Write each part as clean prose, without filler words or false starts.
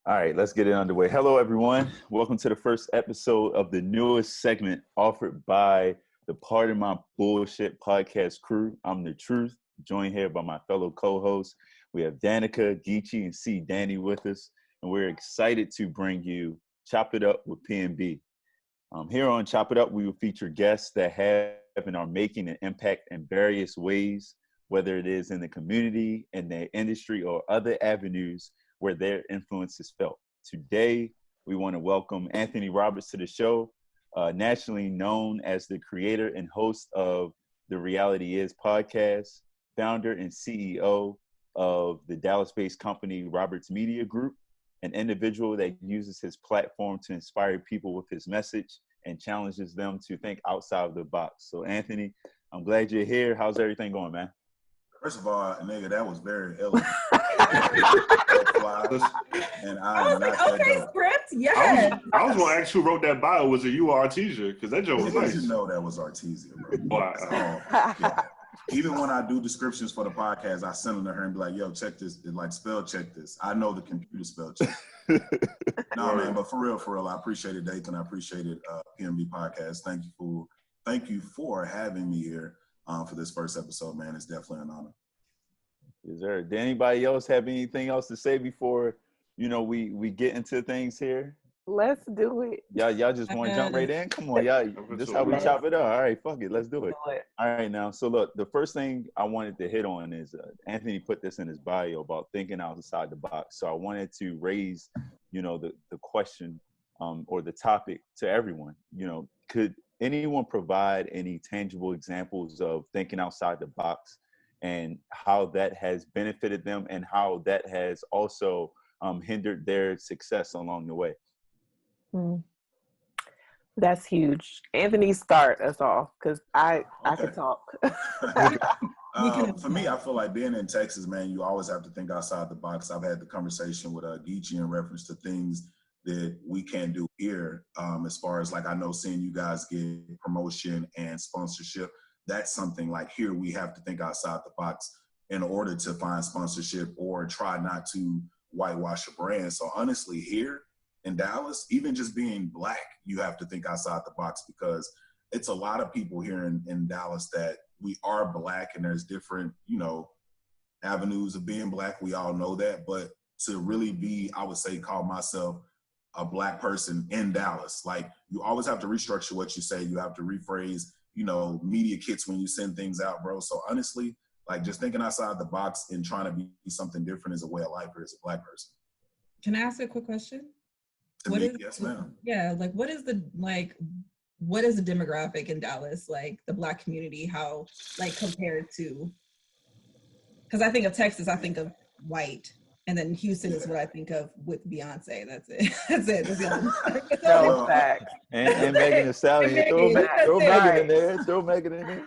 All right, let's get it underway. Hello, everyone. Welcome to the first episode of the newest segment offered by the Pardon My Bullshit podcast crew. I'm The Truth, joined here by my fellow co-hosts. We have Danica, Geechee, and C. Danny with us, and we're excited to bring you Chop It Up with PMB. Here on Chop It Up, we will feature guests that have and are making an impact in various ways, whether it is in the community, in the industry, or other avenues where their influence is felt. Today, we want to welcome Anthony Roberts to the show, nationally known as the creator and host of the Reality Is podcast, founder and CEO of the Dallas-based company Roberts Media Group, an individual that uses his platform to inspire people with his message and challenges them to think outside of the box. So Anthony, I'm glad you're here. How's everything going, man? First of all, nigga, that was very elegant. And I was like, okay, script, yes. I was going to ask who wrote that bio. Was it you or Artesia? Because that joke was nice. You know that was Artesia, bro. Wow. Yeah. Even when I do descriptions for the podcast, I send them to her and be like, yo, check this, like spell check this. I know the computer spell check. No, man, but for real, I appreciate it, Dathan. I appreciate it, PMB podcast. Thank you for having me here for this first episode, man. It's definitely an honor. Is there? Did anybody else have anything else to say before, we get into things here? Let's do it. Y'all just want to jump right in? Come on, y'all. This is how we chop it up. All right, fuck it. Let's do it. All right, now. So look, the first thing I wanted to hit on is Anthony put this in his bio about thinking outside the box. So I wanted to raise, the question or the topic to everyone. Could anyone provide any tangible examples of thinking outside the box and how that has benefited them and how that has also hindered their success along the way? That's huge. Anthony, start us off because I could talk. For me, I feel like being in Texas, man, you always have to think outside the box. I've had the conversation with Geechee in reference to things that we can't do here. As far as like, I know seeing you guys get promotion and sponsorship, that's something like here we have to think outside the box in order to find sponsorship or try not to whitewash a brand. So honestly, here in Dallas, even just being Black, you have to think outside the box because it's a lot of people here in Dallas that we are Black and there's different, avenues of being Black. We all know that. But to really be, I would say, call myself a Black person in Dallas, like you always have to restructure what you say. You have to rephrase, media kits when you send things out, bro. So honestly, like just thinking outside the box and trying to be something different is a way of life here as a Black person. Can I ask a quick question? Yes, ma'am. Yeah, like what is the demographic in Dallas, like the Black community, how like compared to, because I think of Texas, I think of white, and then Houston is what I think of with Beyonce. That's it. That's it. No, facts. And Megan Thee Stallion. Throw Megan in there. Throw Megan in there.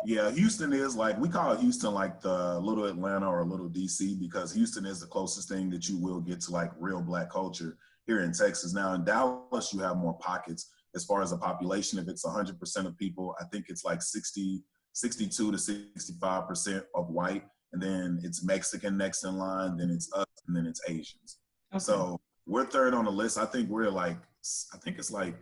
Yeah, Houston is like, we call Houston like the little Atlanta or little DC because Houston is the closest thing that you will get to like real Black culture here in Texas. Now in Dallas, you have more pockets as far as the population. If it's 100% of people, I think it's like 62 to 65% of white. And then it's Mexican next in line, then it's us, and then it's Asians. Okay. So we're third on the list. I think it's like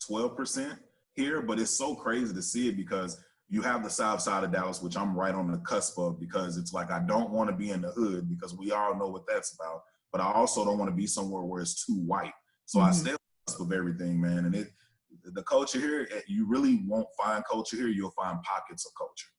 12% here, but it's so crazy to see it because you have the south side of Dallas, which I'm right on the cusp of because it's like I don't want to be in the hood because we all know what that's about, but I also don't want to be somewhere where it's too white. So I stay on the cusp of everything, man. And the culture here, you really won't find culture here. You'll find pockets of culture.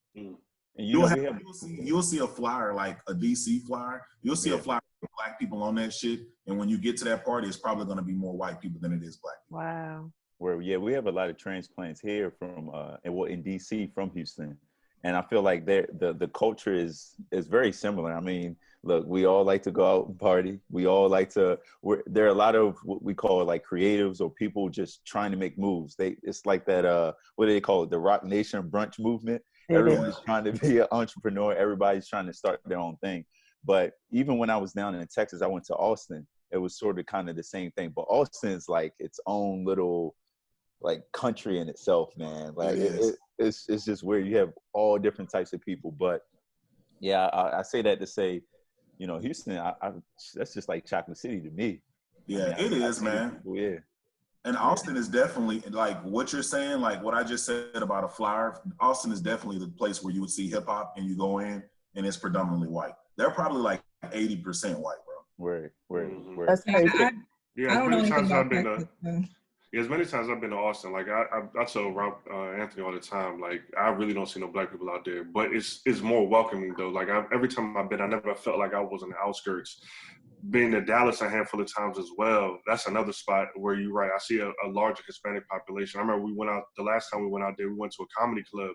And you'll see a flyer, like a DC flyer. You'll see a flyer with Black people on that shit. And when you get to that party, it's probably going to be more white people than it is Black people. Wow. We have a lot of transplants here from in DC from Houston, and I feel like the culture is very similar. I mean, look, we all like to go out and party. We all like to. There are a lot of what we call like creatives or people just trying to make moves. It's like that. What do they call it? The Rock Nation brunch movement. Everyone's trying to be an entrepreneur. Everybody's trying to start their own thing. But even when I was down in Texas, I went to Austin. It was sort of kind of the same thing. But Austin's like its own little like country in itself, man. Like it's just where you have all different types of people. But yeah, I say that to say, you know, Houston, that's just like Chocolate City to me. Yeah, I it mean, I is, see man. people, yeah. And Austin is definitely like what you're saying, like what I just said about a flyer. Austin is definitely the place where you would see hip hop and you go in and it's predominantly white. They're probably like 80% white, bro. Word. That's Yeah, very true. I don't know anything about Texas. As many times I've been to Austin, like I tell Rob Anthony all the time, like I really don't see no black people out there, but it's more welcoming though. Like every time I've been, I never felt like I was on the outskirts. Being to Dallas a handful of times as well, that's another spot where you're right. I see a larger Hispanic population. I remember the last time we went out there, we went to a comedy club.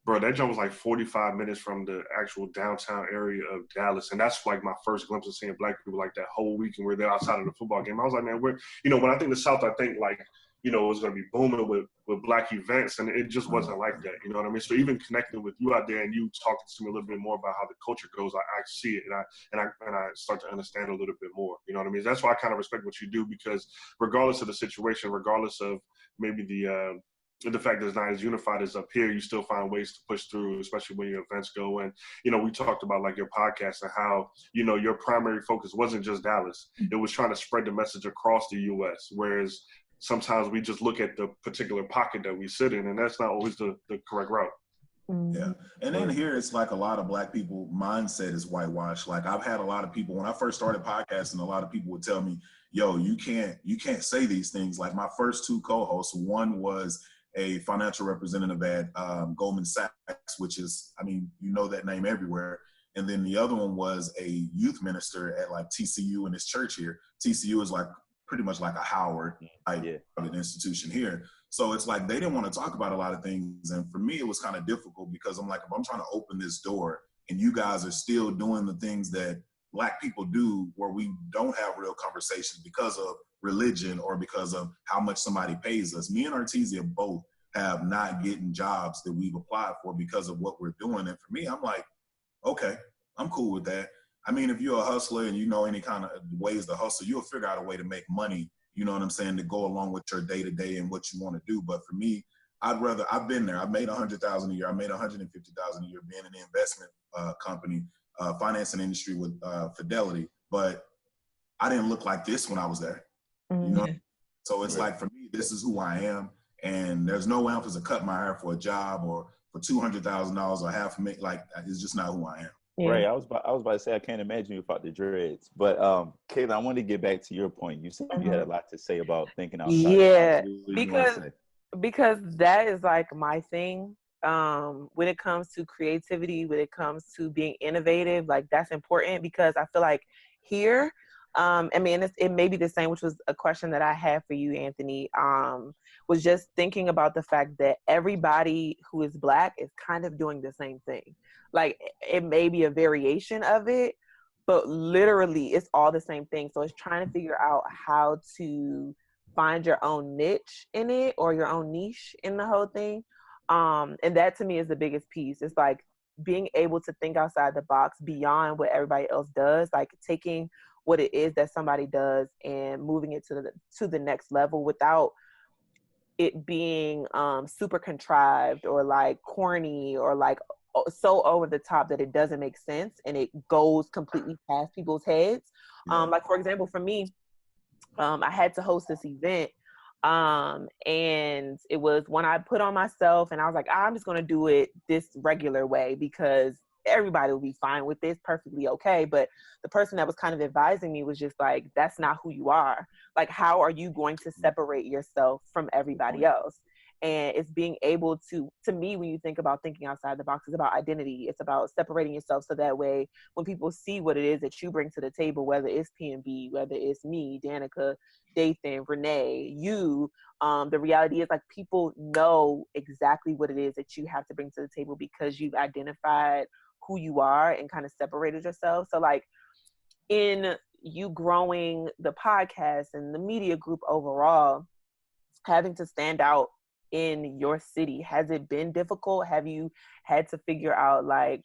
Bro, that joint was like 45 minutes from the actual downtown area of Dallas. And that's like my first glimpse of seeing black people like that whole week. And we're there outside of the football game. I was like, man, when I think the South, I think like, it was going to be booming with black events. And it just wasn't like that. You know what I mean? So even connecting with you out there and you talking to me a little bit more about how the culture goes, I see it. And I start to understand a little bit more. You know what I mean? That's why I kind of respect what you do, because regardless of the situation, regardless of maybe the fact that it's not as unified as up here, you still find ways to push through, especially when your events go. And, we talked about like your podcast and how, your primary focus wasn't just Dallas. It was trying to spread the message across the U.S., whereas sometimes we just look at the particular pocket that we sit in, and that's not always the correct route. Yeah. And then here it's like a lot of black people mindset is whitewashed. Like I've had a lot of people, when I first started podcasting, a lot of people would tell me, yo, you can't say these things. Like my first two co-hosts, one was a financial representative at Goldman Sachs, which is, that name everywhere. And then the other one was a youth minister at like TCU in this church here. TCU is like pretty much like a Howard type of an institution here. So it's like they didn't want to talk about a lot of things. And for me, it was kind of difficult because I'm like, if I'm trying to open this door and you guys are still doing the things that black people do where we don't have real conversations because of religion or because of how much somebody pays us. Me and Artesia both have not getting jobs that we've applied for because of what we're doing. And for me, I'm like, okay, I'm cool with that. I mean, if you're a hustler and you know any kind of ways to hustle, you'll figure out a way to make money, you know what I'm saying, to go along with your day-to-day and what you want to do. But for me, I've been there. I've made $100,000 a year. I made $150,000 a year being in the investment company, financing industry with Fidelity. But I didn't look like this when I was there. You know? So it's like, for me, this is who I am. And there's no way to cut my hair for a job or for $200,000 or $500,000. Like, it's just not who I am. Yeah. Right. I was about to say, I can't imagine you without the dreads. But Kayla, I want to get back to your point. You said you had a lot to say about thinking outside. Yeah, The because that is like my thing. When it comes to creativity, when it comes to being innovative, like that's important because I feel like here, it may be the same, which was a question that I had for you, Anthony, was just thinking about the fact that everybody who is Black is kind of doing the same thing. Like it may be a variation of it, but literally it's all the same thing. So it's trying to figure out how to find your own niche in it or your own niche in the whole thing. And that to me is the biggest piece. It's like being able to think outside the box beyond what everybody else does, like taking what it is that somebody does and moving it to the next level without it being super contrived or like corny or like so over the top that it doesn't make sense and it goes completely past people's heads. Like for example, for me, I had to host this event and it was one I put on myself and I was like, I'm just going to do it this regular way because everybody will be fine with this, perfectly okay. But the person that was kind of advising me was just like, that's not who you are. Like, how are you going to separate yourself from everybody else? And it's being able to me, when you think about thinking outside the box, it's about identity. It's about separating yourself so that way when people see what it is that you bring to the table, whether it's PMB, whether it's me, Danica, Dathan, Renee, you, the reality is like people know exactly what it is that you have to bring to the table because you've identified who you are and kind of separated yourself. So like in you growing the podcast and the media group overall, having to stand out in your city, has it been difficult? Have you had to figure out like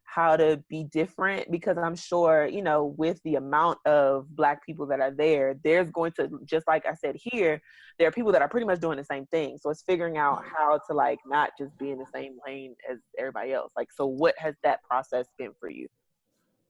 how to be different? Because I'm sure, you know, with the amount of Black people that are there, there's going to, just like I said here, there are people that are pretty much doing the same thing. So it's figuring out how to like not just be in the same lane as everybody else. Like, so what has that process been for you?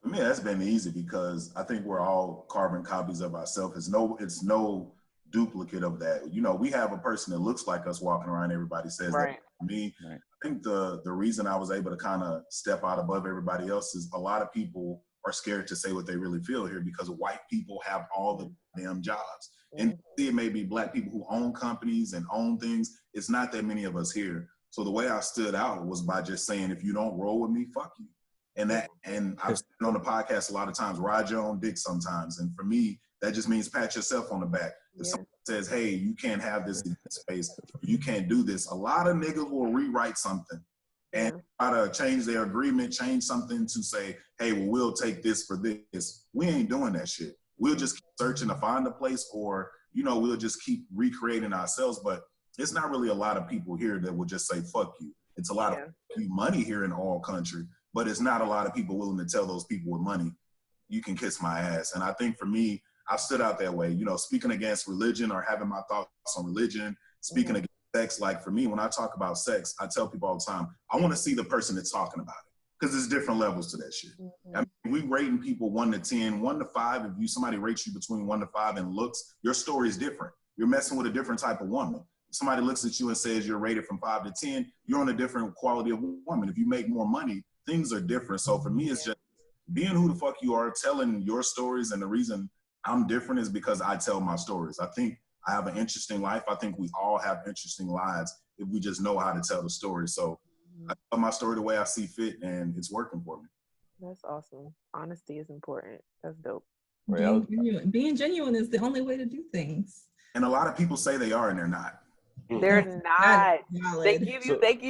For me, that's been easy because I think we're all carbon copies of ourselves. It's no duplicate of that. You know, we have a person that looks like us walking around. Everybody says Right. that. For me, Right. I think the reason I was able to kind of step out above everybody else is a lot of people are scared to say what they really feel here because white people have all the damn jobs. And it may be black people who own companies and own things. It's not that many of us here. So the way I stood out was by just saying, if you don't roll with me, fuck you. And I've said on the podcast a lot of times, ride your own dick sometimes. And for me, that just means pat yourself on the back. If someone says, hey, you can't have this space, you can't do this, a lot of niggas will rewrite something and try to change their agreement, change something to say, hey, well, we'll take this for this. We ain't doing that shit. We'll just keep searching to find a place, or, you know, we'll just keep recreating ourselves. But it's not really a lot of people here that will just say, fuck you. It's a lot of money here in all country, but it's not a lot of people willing to tell those people with money, you can kiss my ass. And I think for me, I've stood out that way, you know, speaking against religion or having my thoughts on religion, speaking against sex. Like for me, when I talk about sex, I tell people all the time, I want to see the person that's talking about it, because there's different levels to that shit. I mean, we rating people 1 to 10, 1 to 5. If somebody rates you between 1 to 5 and looks, your story is different. You're messing with a different type of woman. If somebody looks at you and says you're rated from 5 to 10, you're on a different quality of woman. If you make more money, things are different. So for me, it's just being who the fuck you are, telling your stories. And the reason I'm different is because I tell my stories. I think I have an interesting life. I think we all have interesting lives if we just know how to tell the story. So I tell my story the way I see fit, and it's working for me. That's awesome. Honesty is important. That's dope. Being genuine is the only way to do things. And a lot of people say they are, and they're not. They're not. They give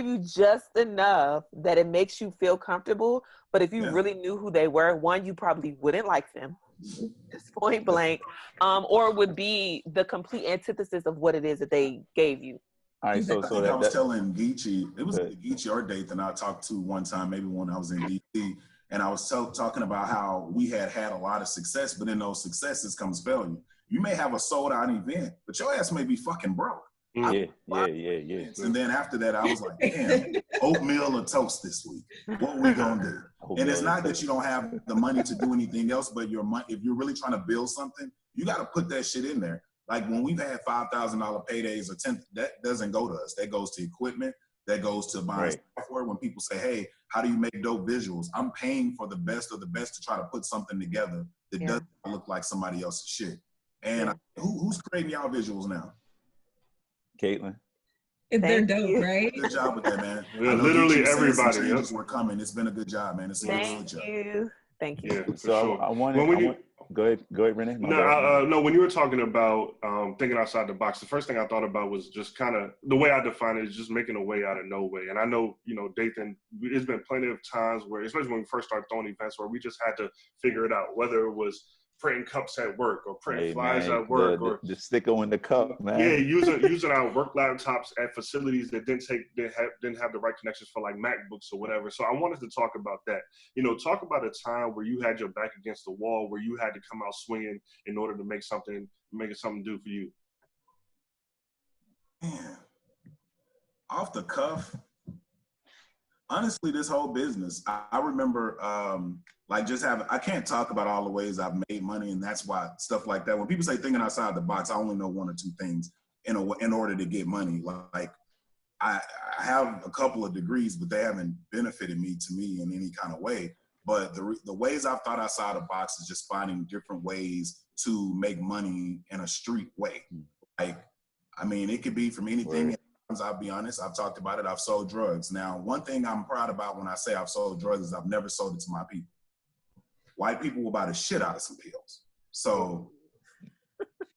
you just enough that it makes you feel comfortable. But if you really knew who they were, one, you probably wouldn't like them. Just point blank. Or would be the complete antithesis of what it is that they gave you. All right, I think I was telling Geechee, it was Geechee or Dathan I talked to one time, maybe when I was in DC, and I was talking about how we had a lot of success, but in those successes comes failure. You may have a sold out event, but your ass may be fucking broke. Yeah. And then after that, I was like, damn, oatmeal or toast this week. What are we gonna do? And it's not that you don't have the money to do anything else, but if you're really trying to build something, you got to put that shit in there. Like when we've had $5,000 paydays or 10, that doesn't go to us. That goes to equipment. That goes to buying software. When people say, hey, how do you make dope visuals? I'm paying for the best of the best to try to put something together that doesn't look like somebody else's shit. And who's creating y'all visuals now? Caitlin. If they're dope, right? Good job with that, man. Literally everybody. Changes were coming. It's been a good job, man. It's a good job. Thank you. Yeah, so sure. I wanted. Go ahead, Renee. No, when you were talking about thinking outside the box, the first thing I thought about was just kind of the way I define it is just making a way out of no way. And I know, Dathan, there's been plenty of times where, especially when we first started throwing events, where we just had to figure it out, whether it was printing cups at work or printing flyers at work, or the sticker in the cup, man. Yeah, using our work laptops at facilities that didn't have the right connections for like MacBooks or whatever. So I wanted to talk about that. Talk about a time where you had your back against the wall, where you had to come out swinging in order to make something do for you. Man, off the cuff. Honestly, this whole business, I remember I can't talk about all the ways I've made money, and that's why stuff like that. When people say thinking outside the box, I only know 1 or 2 things in order to get money. Like I have a couple of degrees, but they haven't benefited me in any kind of way. But the ways I've thought outside the box is just finding different ways to make money in a street way. Like, I mean, it could be from anything. Right. I'll be honest, I've talked about it. I've sold drugs. Now, one thing I'm proud about when I say I've sold drugs is I've never sold it to my people. White people will buy the shit out of some pills. So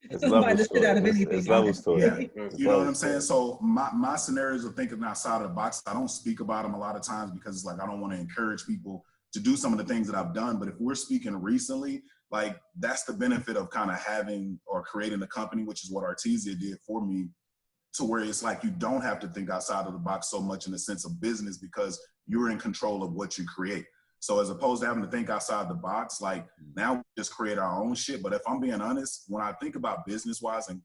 it's level story. It's level story. Yeah. You know what I'm saying? So my scenarios of thinking outside of the box, I don't speak about them a lot of times because it's like I don't want to encourage people to do some of the things that I've done. But if we're speaking recently, like that's the benefit of kind of having or creating a company, which is what Artesia did for me, to where it's like you don't have to think outside of the box so much in the sense of business because you're in control of what you create. So as opposed to having to think outside the box, like now we just create our own shit. But if I'm being honest, when I think about business-wise and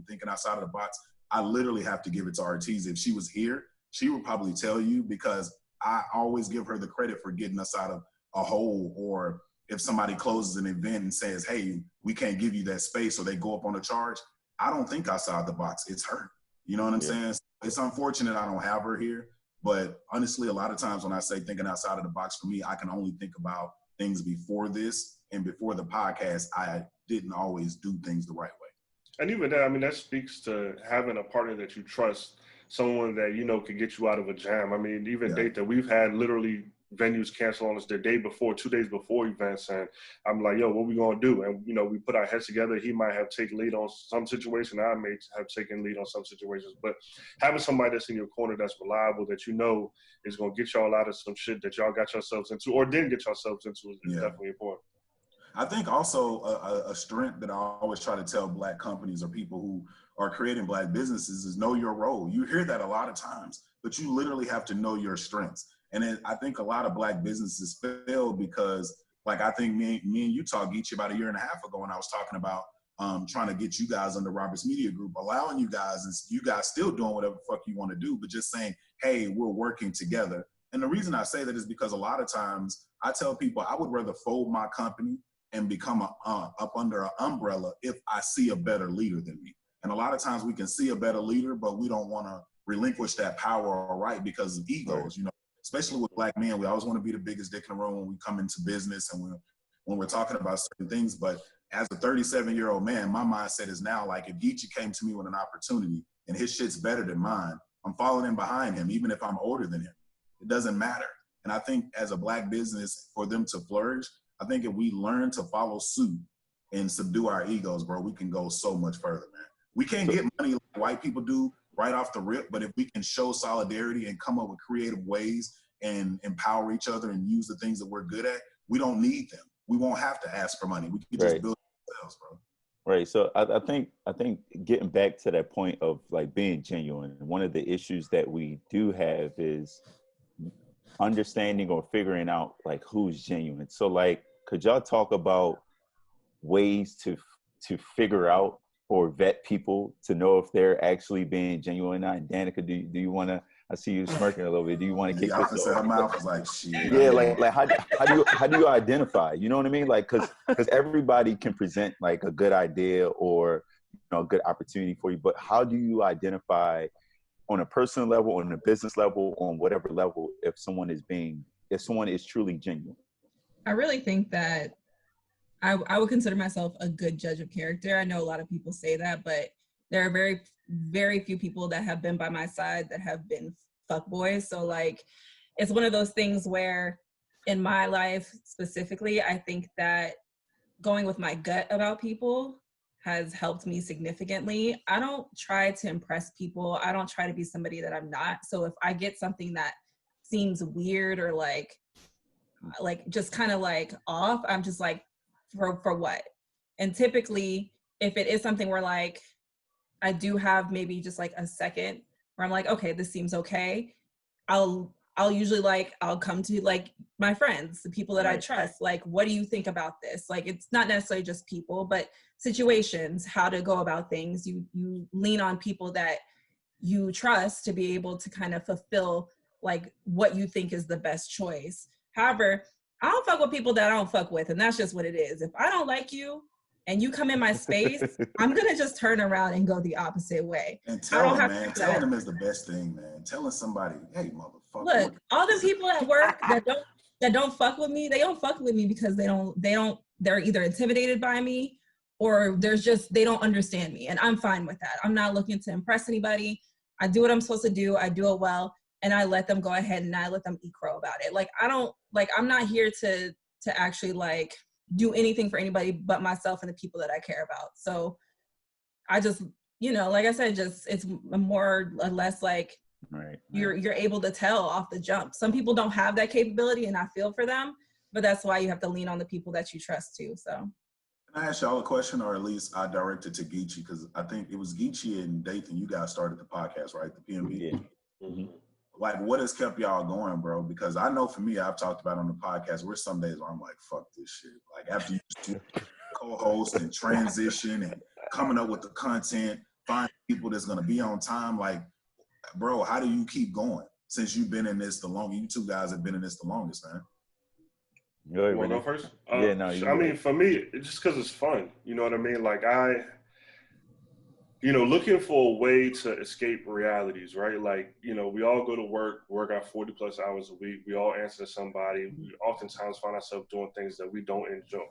thinking outside of the box, I literally have to give it to Artesia. If she was here, she would probably tell you because I always give her the credit for getting us out of a hole or if somebody closes an event and says, hey, we can't give you that space, or they go up on a charge, I don't think outside the box. It's her. You know what I'm saying? It's unfortunate I don't have her here. But honestly, a lot of times when I say thinking outside of the box, for me, I can only think about things before this. And before the podcast, I didn't always do things the right way. And even that, I mean, that speaks to having a partner that you trust, someone that, you know, could get you out of a jam. I mean, even date that we've had literally venues cancel on us the day before, 2 days before events. And I'm like, yo, what we going to do? And, you know, we put our heads together. He might have taken lead on some situation. I may have taken lead on some situations. But having somebody that's in your corner that's reliable, that you know is going to get y'all out of some shit that y'all got yourselves into or didn't get yourselves into is definitely important. I think also a strength that I always try to tell Black companies or people who are creating Black businesses is know your role. You hear that a lot of times, but you literally have to know your strengths. And I think a lot of Black businesses fail because, like, I think me and you talked, Geechee, about a year and a half ago when I was talking about trying to get you guys under Robert's Media Group, allowing you guys, and you guys still doing whatever the fuck you want to do, but just saying, hey, we're working together. And the reason I say that is because a lot of times I tell people I would rather fold my company and become up under an umbrella if I see a better leader than me. And a lot of times we can see a better leader, but we don't want to relinquish that power or right because of egos, you know, especially with Black men. We always want to be the biggest dick in the room when we come into business and when we're talking about certain things. But as a 37-year-old man, my mindset is now like, if Geechee came to me with an opportunity and his shit's better than mine, I'm following in behind him, even if I'm older than him. It doesn't matter. And I think as a Black business, for them to flourish, I think if we learn to follow suit and subdue our egos, bro, we can go so much further, man. We can't get money like white people do right off the rip, but if we can show solidarity and come up with creative ways and empower each other and use the things that we're good at, we don't need them. We won't have to ask for money. We can just build it ourselves, bro. Right. So I think getting back to that point of like being genuine, one of the issues that we do have is understanding or figuring out like who's genuine. So like, could y'all talk about ways to figure out or vet people to know if they're actually being genuine or not? And Danica, do you want to? I see you smirking a little bit. Do you want to kick this off? Her mouth was like, shit. Yeah, like how do you identify? You know what I mean? Like, because everybody can present like a good idea or, you know, a good opportunity for you, but how do you identify on a personal level, on a business level, on whatever level, if someone is truly genuine? I really think that I would consider myself a good judge of character. I know a lot of people say that, but there are very, very few people that have been by my side that have been fuckboys. So like, it's one of those things where in my life specifically, I think that going with my gut about people has helped me significantly. I don't try to impress people. I don't try to be somebody that I'm not. So if I get something that seems weird or like just kind of like off, I'm just like, for what? And typically, if it is something where like, I do have maybe just like a second where I'm like, okay, this seems okay. I'll usually like, I'll come to like my friends, the people that I trust. Like, what do you think about this? Like, it's not necessarily just people, but situations, how to go about things. You lean on people that you trust to be able to kind of fulfill like what you think is the best choice. However, I don't fuck with people that I don't fuck with, and that's just what it is. If I don't like you and you come in my space, I'm gonna just turn around and go the opposite way. And tell them, man. Telling them is the best thing, man. Telling somebody, hey, motherfucker. Look, all the people at work that don't fuck with me, they don't fuck with me because they're either intimidated by me or they don't understand me, and I'm fine with that. I'm not looking to impress anybody. I do what I'm supposed to do. I do it well. And I let them go ahead and I let them eat crow about it. Like, I'm not here to actually like do anything for anybody but myself and the people that I care about. So I just, you know, like I said, it's more or less like you're able to tell off the jump. Some people don't have that capability and I feel for them, but that's why you have to lean on the people that you trust too. So. Can I ask y'all a question, or at least I direct it to Geechee, because I think it was Geechee and Dathan, you guys started the podcast, right? The PMB. Yeah. Mm-hmm. Like, what has kept y'all going, bro? Because I know for me, I've talked about on the podcast, there's some days where I'm like, fuck this shit. Like, after you co-host and transition and coming up with the content, find people that's going to be on time. Like, bro, how do you keep going? Since you've been in this the longest, you two guys have been in this the longest, man. Go ahead, You want to Renee. go first? Yeah, no, you I go mean, ahead. for me, it's just because it's fun. You know what I mean? Like looking for a way to escape realities, right? Like, we all go to work out 40 plus hours a week. We all answer to somebody. We oftentimes find ourselves doing things that we don't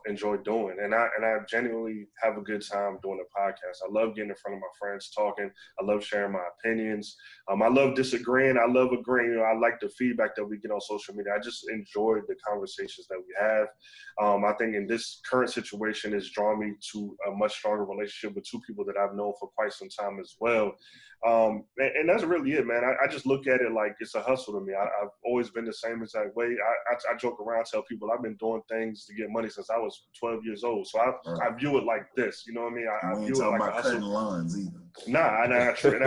enjoy doing. And I genuinely have a good time doing a podcast. I love getting in front of my friends, talking. I love sharing my opinions. I love disagreeing. I love agreeing. I like the feedback that we get on social media. I just enjoy the conversations that we have. I think in this current situation, it's drawn me to a much stronger relationship with two people that I've known for quite some time as well. And that's really it, man. I just look at it like it's a hustle to me. I've always been the same exact way. I joke around, tell people I've been doing things to get money since I was 12 years old. So I view it like this. You know what I mean? I view it like a hustle. Cutting lawns either. Nah, and I try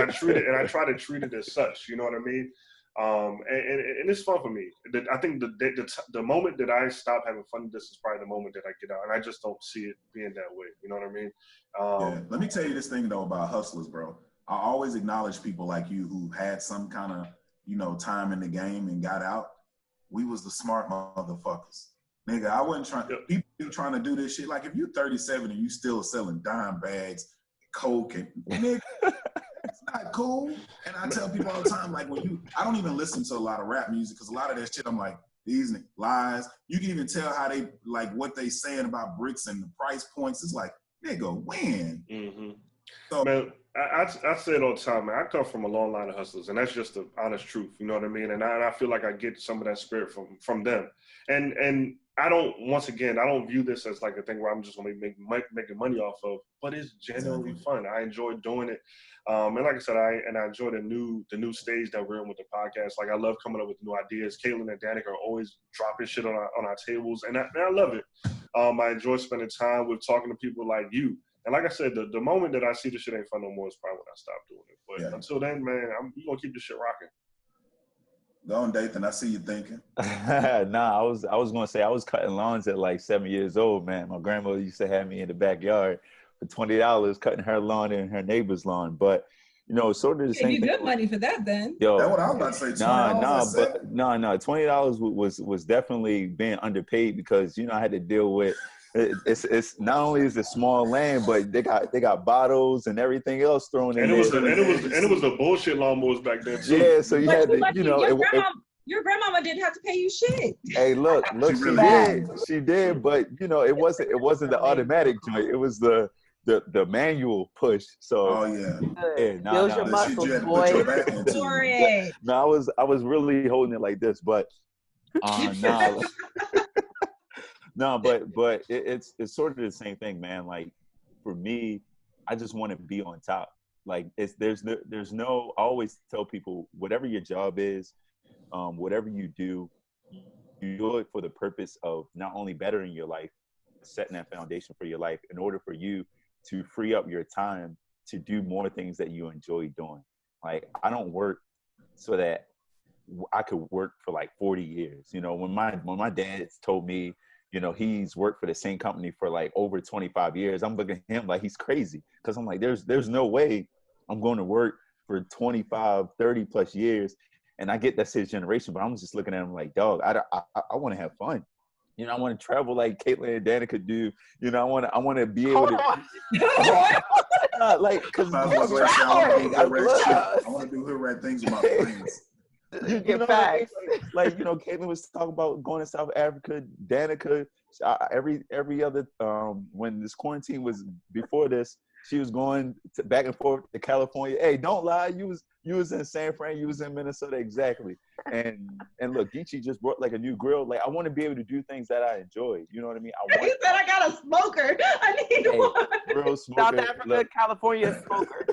to treat it as such. You know what I mean? And it's fun for me. I think the moment that I stop having fun, this is probably the moment that I get out, and I just don't see it being that way. You know what I mean? Yeah. Let me tell you this thing though about hustlers, bro. I always acknowledge people like you who had some kind of time in the game and got out. We was the smart motherfuckers, nigga. I wasn't trying. People be trying to do this shit. Like if you're 37 and you still selling dime bags, coke, and nigga. It's not cool. And I tell people all the time, like I don't even listen to a lot of rap music because a lot of that shit, I'm like, these lies. You can even tell how they, like what they saying about bricks and the price points. It's like, nigga, when? Mm-hmm. So, man, I say it all the time, man. I come from a long line of hustlers, and that's just the honest truth. You know what I mean? And I feel like I get some of that spirit from them. And I don't view this as like a thing where I'm just going to be making money off of, but it's genuinely fun. I enjoy doing it. And like I said, I enjoy the new stage that we're in with the podcast. Like I love coming up with new ideas. Caitlin and Danica are always dropping shit on our tables, and I love it. I enjoy spending time with talking to people like you. And like I said, the moment that I see this shit ain't fun no more is probably when I stop doing it. But until then, man, we gonna keep this shit rocking. Go on, Dathan. I see you thinking. Nah, I was gonna say I was cutting lawns at like 7 years old, man. My grandmother used to have me in the backyard for $20 cutting her lawn and her neighbor's lawn. But sort of the same You thing. good money for that then. Yo, that's what I was about to say. $20 was definitely being underpaid because I had to deal with. It's not only is it small land, but they got bottles and everything else thrown in there. It was the bullshit lawnmowers back then too. Yeah, so you had to, your grandmama didn't have to pay you shit. Hey, look, she did, but it wasn't the automatic joint. It was the manual push. So build your muscles, boy. No, I was really holding it like this, but no, but it's sort of the same thing, man. Like for me, I just want to be on top. Like there's no. I always tell people, whatever your job is, whatever you do it for the purpose of not only bettering your life, setting that foundation for your life in order for you to free up your time to do more things that you enjoy doing. Like I don't work so that I could work for like 40 years. When my dad told me, he's worked for the same company for like over 25 years. I'm looking at him like he's crazy because I'm like, there's no way I'm going to work for 25, 30 plus years. And I get that's his generation, but I'm just looking at him like, dog, I want to have fun. I want to travel like Caitlin and Danica could do. I want to be able to. Like, because I want to do hood rat things with my friends. You know facts. Like Caitlin was talking about going to South Africa. Danica, every other when this quarantine was before this, she was going back and forth to California. Hey, don't lie, you was in San Fran, you was in Minnesota, exactly. And look, Geechee just brought like a new grill. Like I want to be able to do things that I enjoy. You know what I mean? He said I got a smoker. I need one. Grill smoker. South Africa, California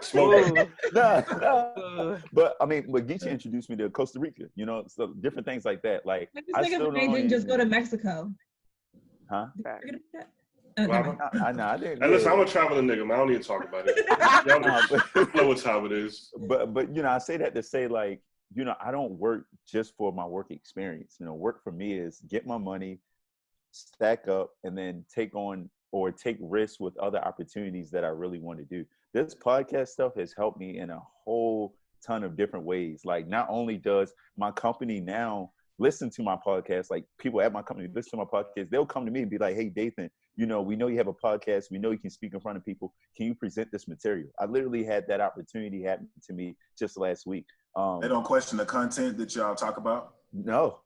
smoker. No. But I mean, Geechee introduced me to Costa Rica. So different things like that. Like I still didn't just go to Mexico. Huh? I didn't. And listen, I'm a traveling nigga, man. I don't need to talk about it. Y'all know what time it is. But I say that to say like, I don't work just for my work experience. Work for me is get my money, stack up, and then take on or take risks with other opportunities that I really want to do. This podcast stuff has helped me in a whole ton of different ways. Like not only does my company now, listen to my podcast, like people at my company listen to my podcast, they'll come to me and be like, hey, Dathan, you know, we know you have a podcast. We know you can speak in front of people. Can you present this material? I literally had that opportunity happen to me just last week. They don't question the content that y'all talk about? No.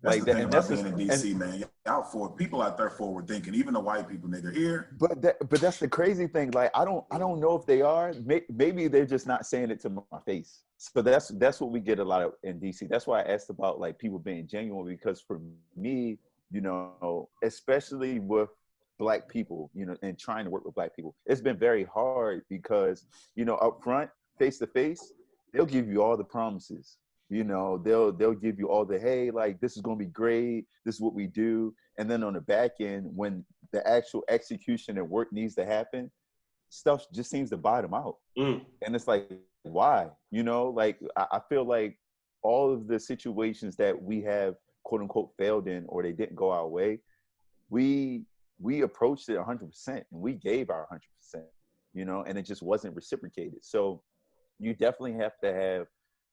That's like the thing about being in and, DC, man. Y'all people out there forward thinking, even the white people, nigga, here. But that's the crazy thing. Like, I don't know if they are. Maybe they're just not saying it to my face. So that's what we get a lot of in DC. That's why I asked about like people being genuine, because for me, you know, especially with Black people, you know, and trying to work with Black people, it's been very hard because, you know, up front, face to face, they'll give you all the promises. You know, they'll give you all the, hey, like, this is going to be great. This is what we do. And then on the back end, when the actual execution and work needs to happen, stuff just seems to bottom out. And it's like, why? You know, like, I feel like all of the situations that we have, quote unquote, failed in, or they didn't go our way, we approached it 100% and we gave our 100%, you know, and it just wasn't reciprocated. So you definitely have to have,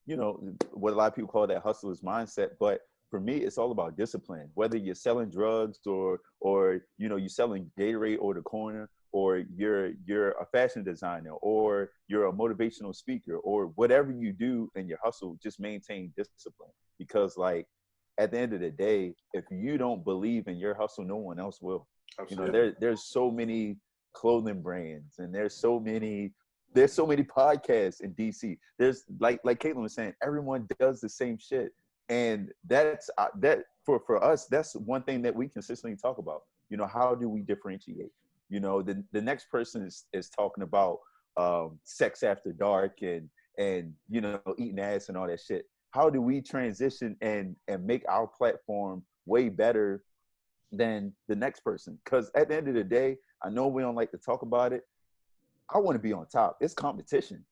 you know, what a lot of people call that hustler's mindset. But for me, it's all about discipline. Whether you're selling drugs or you know, you're selling Gatorade or the corner, or you're a fashion designer, or you're a motivational speaker, or whatever you do in your hustle, just maintain discipline. Because like, at the end of the day, if you don't believe in your hustle, no one else will. Absolutely. You know, there's so many clothing brands, and there's so many podcasts in DC. There's like Caitlin was saying, everyone does the same shit. And that's that for us, that's one thing that we consistently talk about. You know, how do we differentiate? You know, the next person is talking about sex after dark and you know, eating ass and all that shit. How do we transition and make our platform way better than the next person? Because at the end of the day, I know we don't like to talk about it, I want to be on top. It's competition.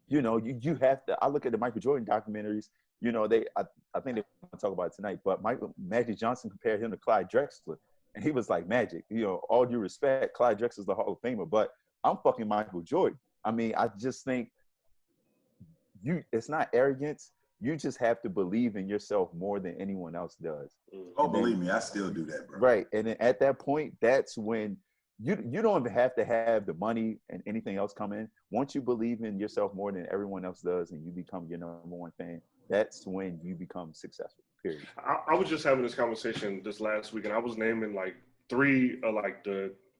You know, you have to. I look at the Michael Jordan documentaries. You know, I think they want to talk about it tonight. But Magic Johnson compared him to Clyde Drexler, and he was like, Magic. You know, all due respect, Clyde Drexler's the Hall of Famer, but I'm fucking Michael Jordan. I mean, I just think it's not arrogance. You just have to believe in yourself more than anyone else does. Oh, believe me, I still do that, bro. Right, and then at that point, that's when. You don't even have to have the money and anything else come in. Once you believe in yourself more than everyone else does, and you become your number one fan, that's when you become successful, period. I was just having this conversation this last week, and I was naming like three like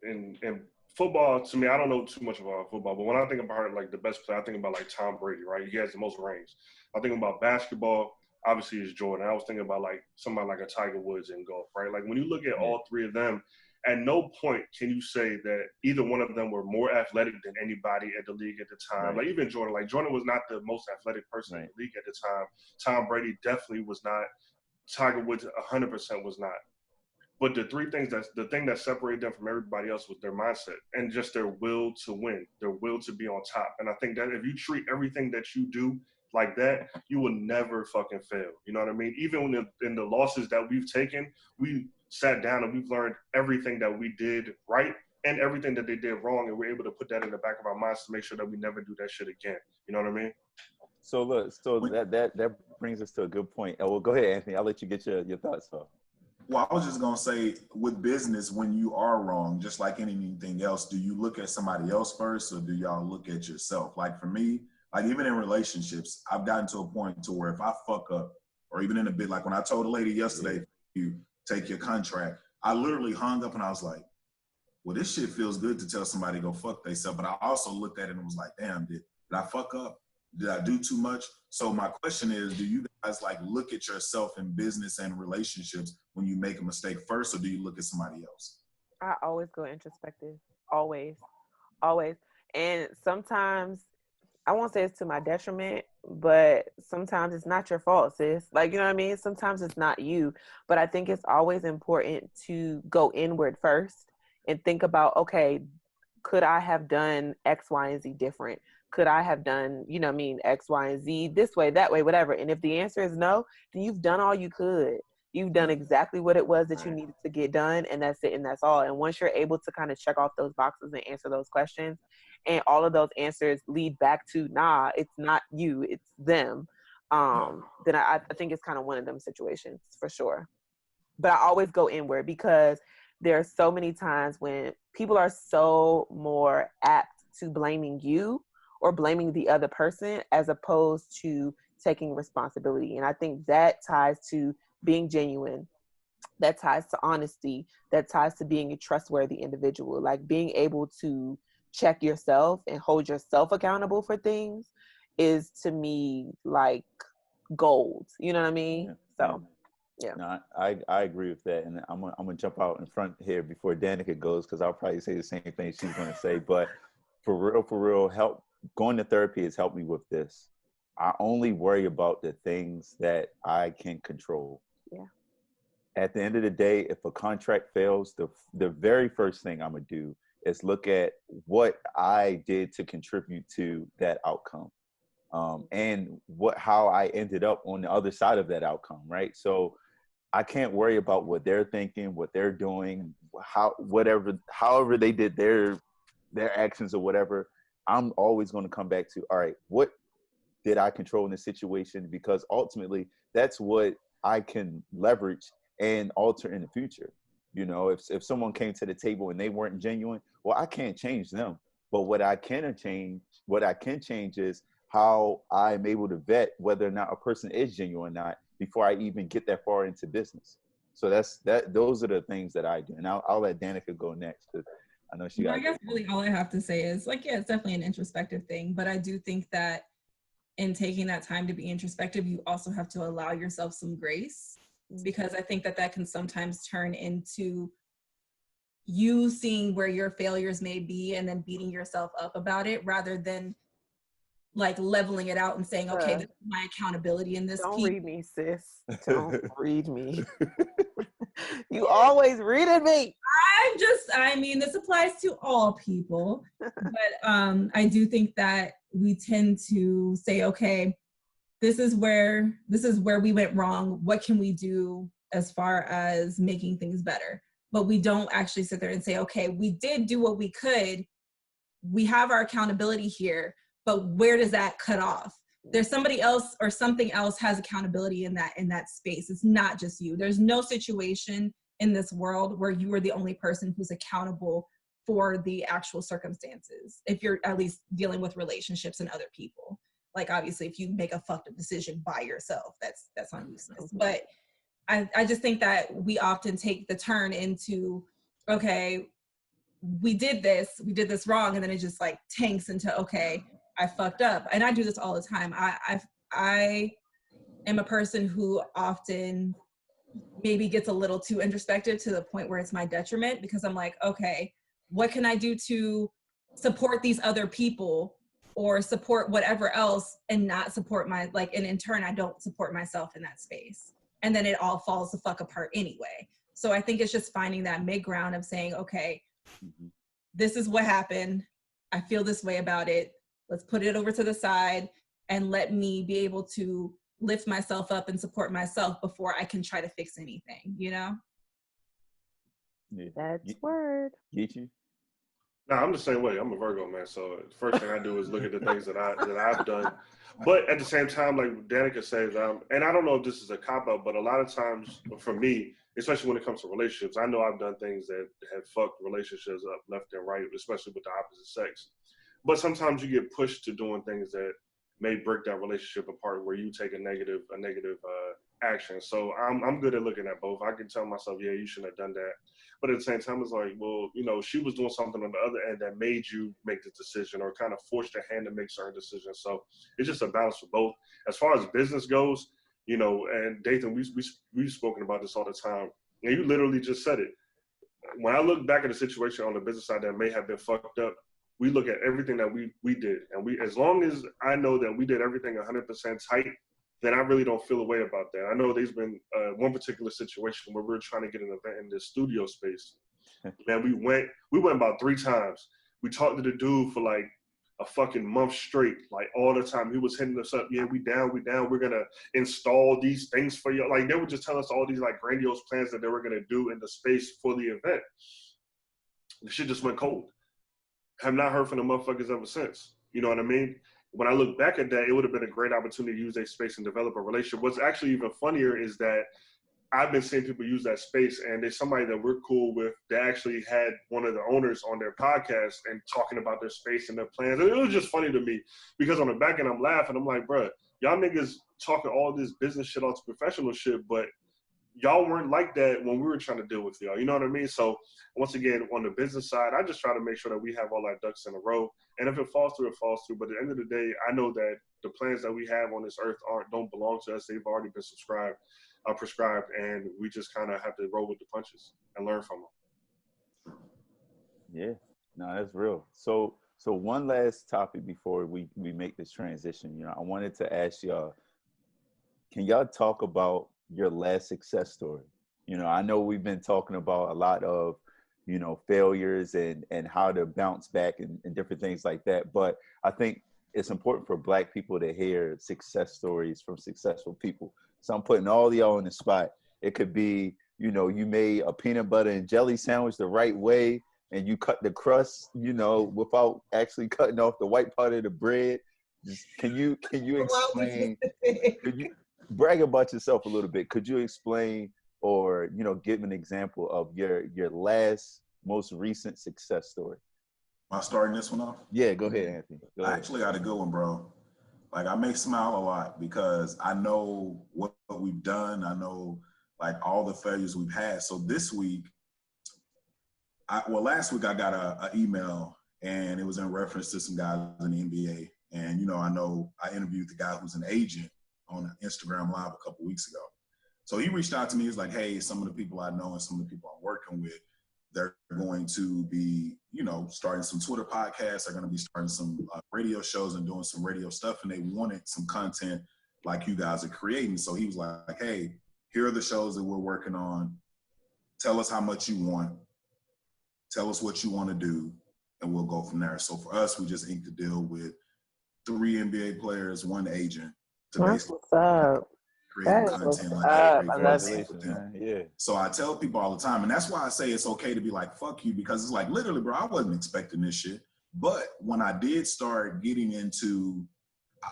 in football. To me, I don't know too much about football, but when I think about like the best player, I think about like Tom Brady, right? He has the most rings. I think about basketball, obviously it's Jordan. I was thinking about like somebody like a Tiger Woods in golf, right? Like when you look at all three of them, at no point can you say that either one of them were more athletic than anybody at the league at the time. Like even Jordan, like Jordan was not the most athletic person in the league at the time. Tom Brady definitely was not. Tiger Woods 100% was not. But the thing that separated them from everybody else was their mindset and just their will to win, their will to be on top. And I think that if you treat everything that you do like that, you will never fucking fail. You know what I mean? Even in the losses that we've taken, we sat down and we've learned everything that we did right and everything that they did wrong, and we're able to put that in the back of our minds to make sure that we never do that shit again. You know what I mean? So look, that brings us to a good point. Oh, well, go ahead, Anthony. I'll let you get your thoughts off. Well, I was just gonna say, with business, when you are wrong, just like anything else, do you look at somebody else first, or do y'all look at yourself? Like for me, like even in relationships, I've gotten to a point to where if I fuck up, or even in a bit, like when I told a lady yesterday, you take your contract, I literally hung up and I was like, well, this shit feels good to tell somebody to go fuck themselves. But I also looked at it and was like, damn, did I fuck up? Did I do too much? So my question is, do you guys like look at yourself in business and relationships when you make a mistake first, or do you look at somebody else? I always go introspective. Always. And sometimes, I won't say it's to my detriment, but sometimes it's not your fault, sis. Like, you know what I mean? Sometimes it's not you. But I think it's always important to go inward first and think about, okay, could I have done X, Y, and Z different? Could I have done, you know what I mean, X, Y, and Z this way, that way, whatever? And if the answer is no, then you've done all you could. You've done exactly what it was that you needed to get done, and that's it, and that's all. And once you're able to kind of check off those boxes and answer those questions, and all of those answers lead back to, nah, it's not you, it's them, then I think it's kind of one of them situations for sure. But I always go inward because there are so many times when people are so more apt to blaming you or blaming the other person as opposed to taking responsibility. And I think that ties to being genuine, that ties to honesty, that ties to being a trustworthy individual, like being able to check yourself and hold yourself accountable for things is to me like gold. You know what I mean? Yeah. So yeah. No, I agree with that, and I'm gonna jump out in front here before Danica goes because I'll probably say the same thing she's gonna say. But for real, going to therapy has helped me with this. I only worry about the things that I can control. Yeah. At the end of the day, if a contract fails, the very first thing I'm gonna do is look at what I did to contribute to that outcome, and how I ended up on the other side of that outcome. Right, so I can't worry about what they're thinking, what they're doing, however they did their actions or whatever. I'm always going to come back to, all right, what did I control in this situation? Because ultimately that's what I can leverage and alter in the future. You know, if someone came to the table and they weren't genuine, well, I can't change them. But what I can change is how I'm able to vet whether or not a person is genuine or not before I even get that far into business. So those are the things that I do. And I'll let Danica go next because I know she got. I guess really all I have to say is like, yeah, it's definitely an introspective thing, but I do think that in taking that time to be introspective, you also have to allow yourself some grace, because I think that can sometimes turn into you seeing where your failures may be and then beating yourself up about it rather than like leveling it out and saying, okay, this is my accountability in this Don't piece. read me, sis. Don't read me. You always reading me. I mean, this applies to all people, but I do think that we tend to say, okay, this is where we went wrong. What can we do as far as making things better? But we don't actually sit there and say, okay, we did do what we could. We have our accountability here, but where does that cut off? There's somebody else or something else has accountability in that space. It's not just you. There's no situation in this world where you are the only person who's accountable for the actual circumstances. If you're at least dealing with relationships and other people. Like obviously if you make a fucked up decision by yourself, that's on you. But I just think that we often take the turn into, okay, we did this wrong, and then it just like tanks into, okay, I fucked up. And I do this all the time. I am a person who often maybe gets a little too introspective to the point where it's my detriment, because I'm like, okay, what can I do to support these other people or support whatever else and not support and in turn, I don't support myself in that space. And then it all falls the fuck apart anyway. So I think it's just finding that mid ground of saying, okay, this is what happened. I feel this way about it. Let's put it over to the side and let me be able to lift myself up and support myself before I can try to fix anything, you know? Yeah. That's word. Geechee? No, I'm the same way. I'm a Virgo, man. So the first thing I do is look at the things that I've done. But at the same time, like Danica says, and I don't know if this is a cop-out, but a lot of times for me, especially when it comes to relationships, I know I've done things that have fucked relationships up left and right, especially with the opposite sex. But sometimes you get pushed to doing things that may break that relationship apart, where you take a negative action. So I'm good at looking at both. I can tell myself, yeah, you shouldn't have done that. But at the same time, it's like, well, you know, she was doing something on the other end that made you make the decision or kind of forced your hand to make certain decisions. So it's just a balance for both. As far as business goes, you know, and Dathan, we've spoken about this all the time. And you literally just said it. When I look back at the situation on the business side that may have been fucked up, we look at everything that we did. And as long as I know that we did everything 100% tight, then I really don't feel a way about that. I know there's been one particular situation where we were trying to get an event in this studio space. Man, we went about 3 times. We talked to the dude for like a fucking month straight, like all the time. He was hitting us up, yeah, we down. We're gonna install these things for you. Like they would just tell us all these like grandiose plans that they were gonna do in the space for the event. The shit just went cold. Have not heard from the motherfuckers ever since. You know what I mean? when I look back at that, it would have been a great opportunity to use that space and develop a relationship. What's actually even funnier is that I've been seeing people use that space, and there's somebody that we're cool with that actually had one of the owners on their podcast and talking about their space and their plans. And it was just funny to me because on the back end, I'm laughing. I'm like, bro, y'all niggas talking all this business shit off to professional shit, but y'all weren't like that when we were trying to deal with y'all. You know what I mean? So once again, on the business side, I just try to make sure that we have all our ducks in a row. And if it falls through, it falls through. But at the end of the day, I know that the plans that we have on this earth don't belong to us. They've already been prescribed, and we just kind of have to roll with the punches and learn from them. Yeah, no, that's real. So one last topic before we make this transition. You know, I wanted to ask y'all, can y'all talk about your last success story? You know, I know we've been talking about a lot of, you know, failures and how to bounce back and different things like that. But I think it's important for Black people to hear success stories from successful people. So I'm putting all y'all on the spot. It could be, you know, you made a peanut butter and jelly sandwich the right way and you cut the crust, you know, without actually cutting off the white part of the bread. Just, can you explain, could you brag about yourself a little bit? Could you explain or, you know, give an example of your last, most recent success story? Am I starting this one off? Yeah, go ahead, Anthony. Go ahead. I actually got a good one, bro. Like, I make smile a lot because I know what we've done. I know, like, all the failures we've had. So this week, last week I got an email, and it was in reference to some guys in the NBA. And, you know I interviewed the guy who's an agent on Instagram Live a couple weeks ago. So he reached out to me. He's like, hey, some of the people I know and some of the people I'm working with, they're going to be, you know, starting some Twitter podcasts. They're going to be starting some radio shows and doing some radio stuff. And they wanted some content like you guys are creating. So he was like, hey, here are the shows that we're working on. Tell us how much you want. Tell us what you want to do. And we'll go from there. So for us, we just inked a deal with 3 NBA players, 1 agent. That's what's up. Creating That is content what's like up. that. I love it. Yeah. So I tell people all the time, and that's why I say it's okay to be like, fuck you, because it's like, literally, bro, I wasn't expecting this shit. But when I did start getting into,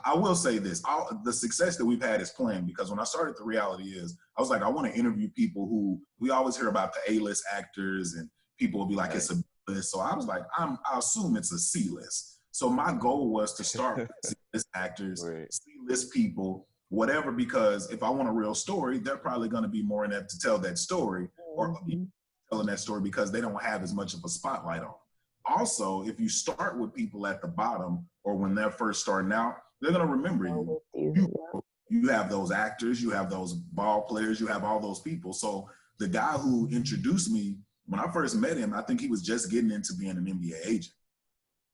I will say this, the success that we've had is planned, because when I started, the reality is, I was like, I want to interview people who, we always hear about the A-list actors, and people will be like, it's a B-list. So I was like, I assume it's a C-list. So my goal was to start with C-list actors, C-list people, whatever, because if I want a real story, they're probably going to be more inept to tell that story or telling that story because they don't have as much of a spotlight on. Also, if you start with people at the bottom or when they're first starting out, they're going to remember you. You have those actors, you have those ball players, you have all those people. So the guy who introduced me, when I first met him, I think he was just getting into being an NBA agent.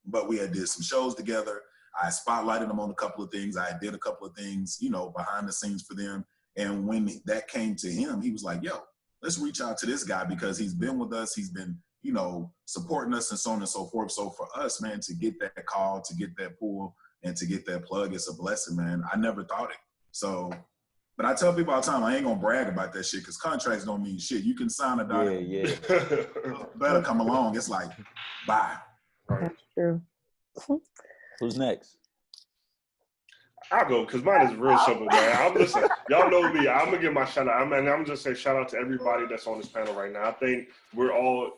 But we had did some shows together. I spotlighted them on a couple of things. I did a couple of things, you know, behind the scenes for them. And when that came to him, he was like, yo, let's reach out to this guy because he's been with us. He's been, you know, supporting us and so on and so forth. So for us, man, to get that call, to get that pull, and to get that plug, it's a blessing, man. I never thought it. So, but I tell people all the time, I ain't going to brag about that shit because contracts don't mean shit. You can sign a document. Yeah. Better come along. It's like, bye. That's true. Who's next? I'll go because mine is real simple, man. Y'all know me. I'm gonna give my shout out. I'm just saying shout out to everybody that's on this panel right now. I think we've all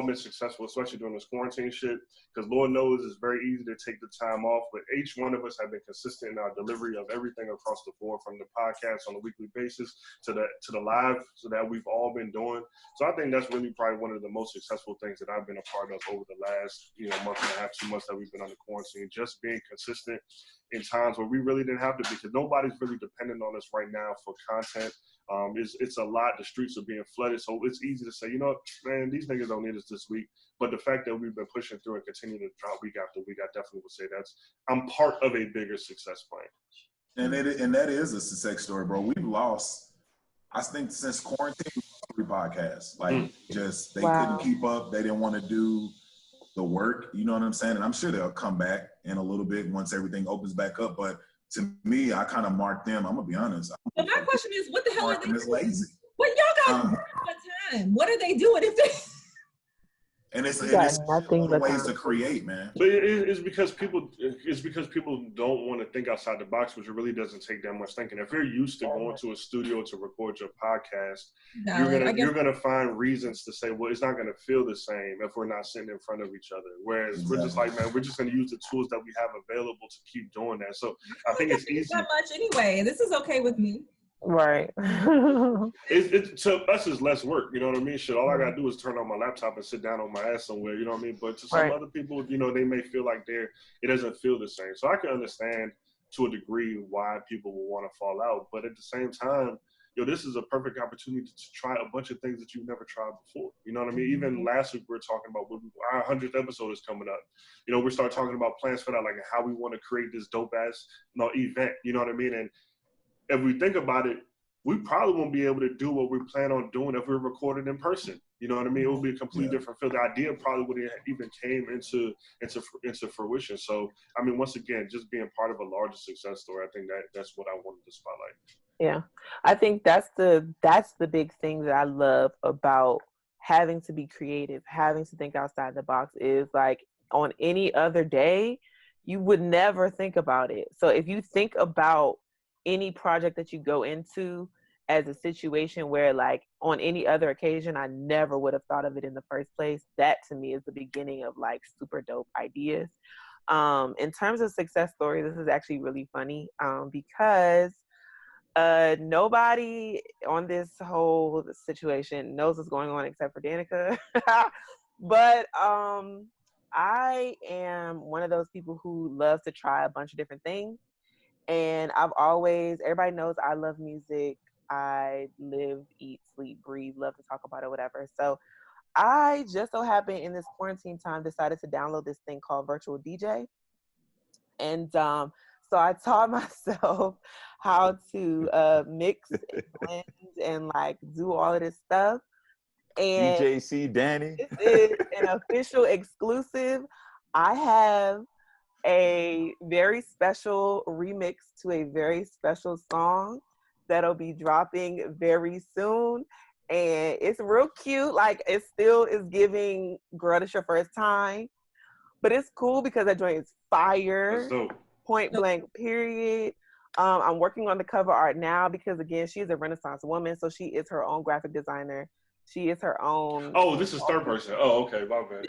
been successful, especially during this quarantine shit. Because Lord knows it's very easy to take the time off, but each one of us have been consistent in our delivery of everything across the board, from the podcast on a weekly basis to the live, so that we've all been doing. So I think that's really probably one of the most successful things that I've been a part of over the last month and a half, 2 months that we've been under quarantine. Just being consistent in times where we really didn't have to, because nobody's really dependent on us right now for content. It's a lot. The streets are being flooded, so it's easy to say, you know what, man, these niggas don't need us this week. But the fact that we've been pushing through and continue to drop week after week, I definitely would say I'm part of a bigger success plan. And that is a success story, bro. We've lost, I think, since quarantine, 3 podcasts. Like, just they couldn't keep up. They didn't want to do the work. You know what I'm saying? And I'm sure they'll come back in a little bit once everything opens back up. But to me, I kind of marked them. I'm gonna be honest. But my question is, what the hell are they doing? Lazy. What y'all got all the time? What are they doing if they? And it's nothing but ways to create, man. But it's because people don't want to think outside the box, which it really doesn't take that much thinking. If you're used to going to a studio to record your podcast, you're gonna find reasons to say, well, it's not gonna feel the same if we're not sitting in front of each other. Whereas we're just like, man, we're just gonna use the tools that we have available to keep doing that. So I think it's easy. That much anyway. This is okay with me. Right. It to us is less work, you know what I mean? Shit, all I gotta do is turn on my laptop and sit down on my ass somewhere, you know what I mean? But to some other people, you know, they may feel like it doesn't feel the same. So I can understand to a degree why people will want to fall out. But at the same time, this is a perfect opportunity to try a bunch of things that you've never tried before. You know what I mean? Even last week we were talking about our 100th episode is coming up. You know, we start talking about plans for that, like how we want to create this dope ass event. You know what I mean? And if we think about it, we probably won't be able to do what we plan on doing if we're recorded in person. You know what I mean? It would be a completely different feel. The idea probably wouldn't even came into fruition. So, I mean, once again, just being part of a larger success story, I think that's what I wanted to spotlight. Yeah, I think that's the big thing that I love about having to be creative, having to think outside the box. Is like on any other day, you would never think about it. So if you think about any project that you go into as a situation where, like, on any other occasion, I never would have thought of it in the first place, that to me is the beginning of like super dope ideas. In terms of success story, this is actually really funny because nobody on this whole situation knows what's going on except for Danica. But I am one of those people who love to try a bunch of different things. And everybody knows I love music. I live, eat, sleep, breathe, love to talk about it, whatever. So I just so happened in this quarantine time decided to download this thing called Virtual DJ. And so I taught myself how to mix and blend and like do all of this stuff. And DJC Danny. This is an official exclusive. I have a very special remix to a very special song that'll be dropping very soon. And it's real cute. Like, it still is giving girl, this your first time. But it's cool because that joint is fire. Point blank, period. I'm working on the cover art now because, again, she's a Renaissance woman. So she is her own graphic designer. She is her own. Oh, this is third person. Oh, okay. My bad.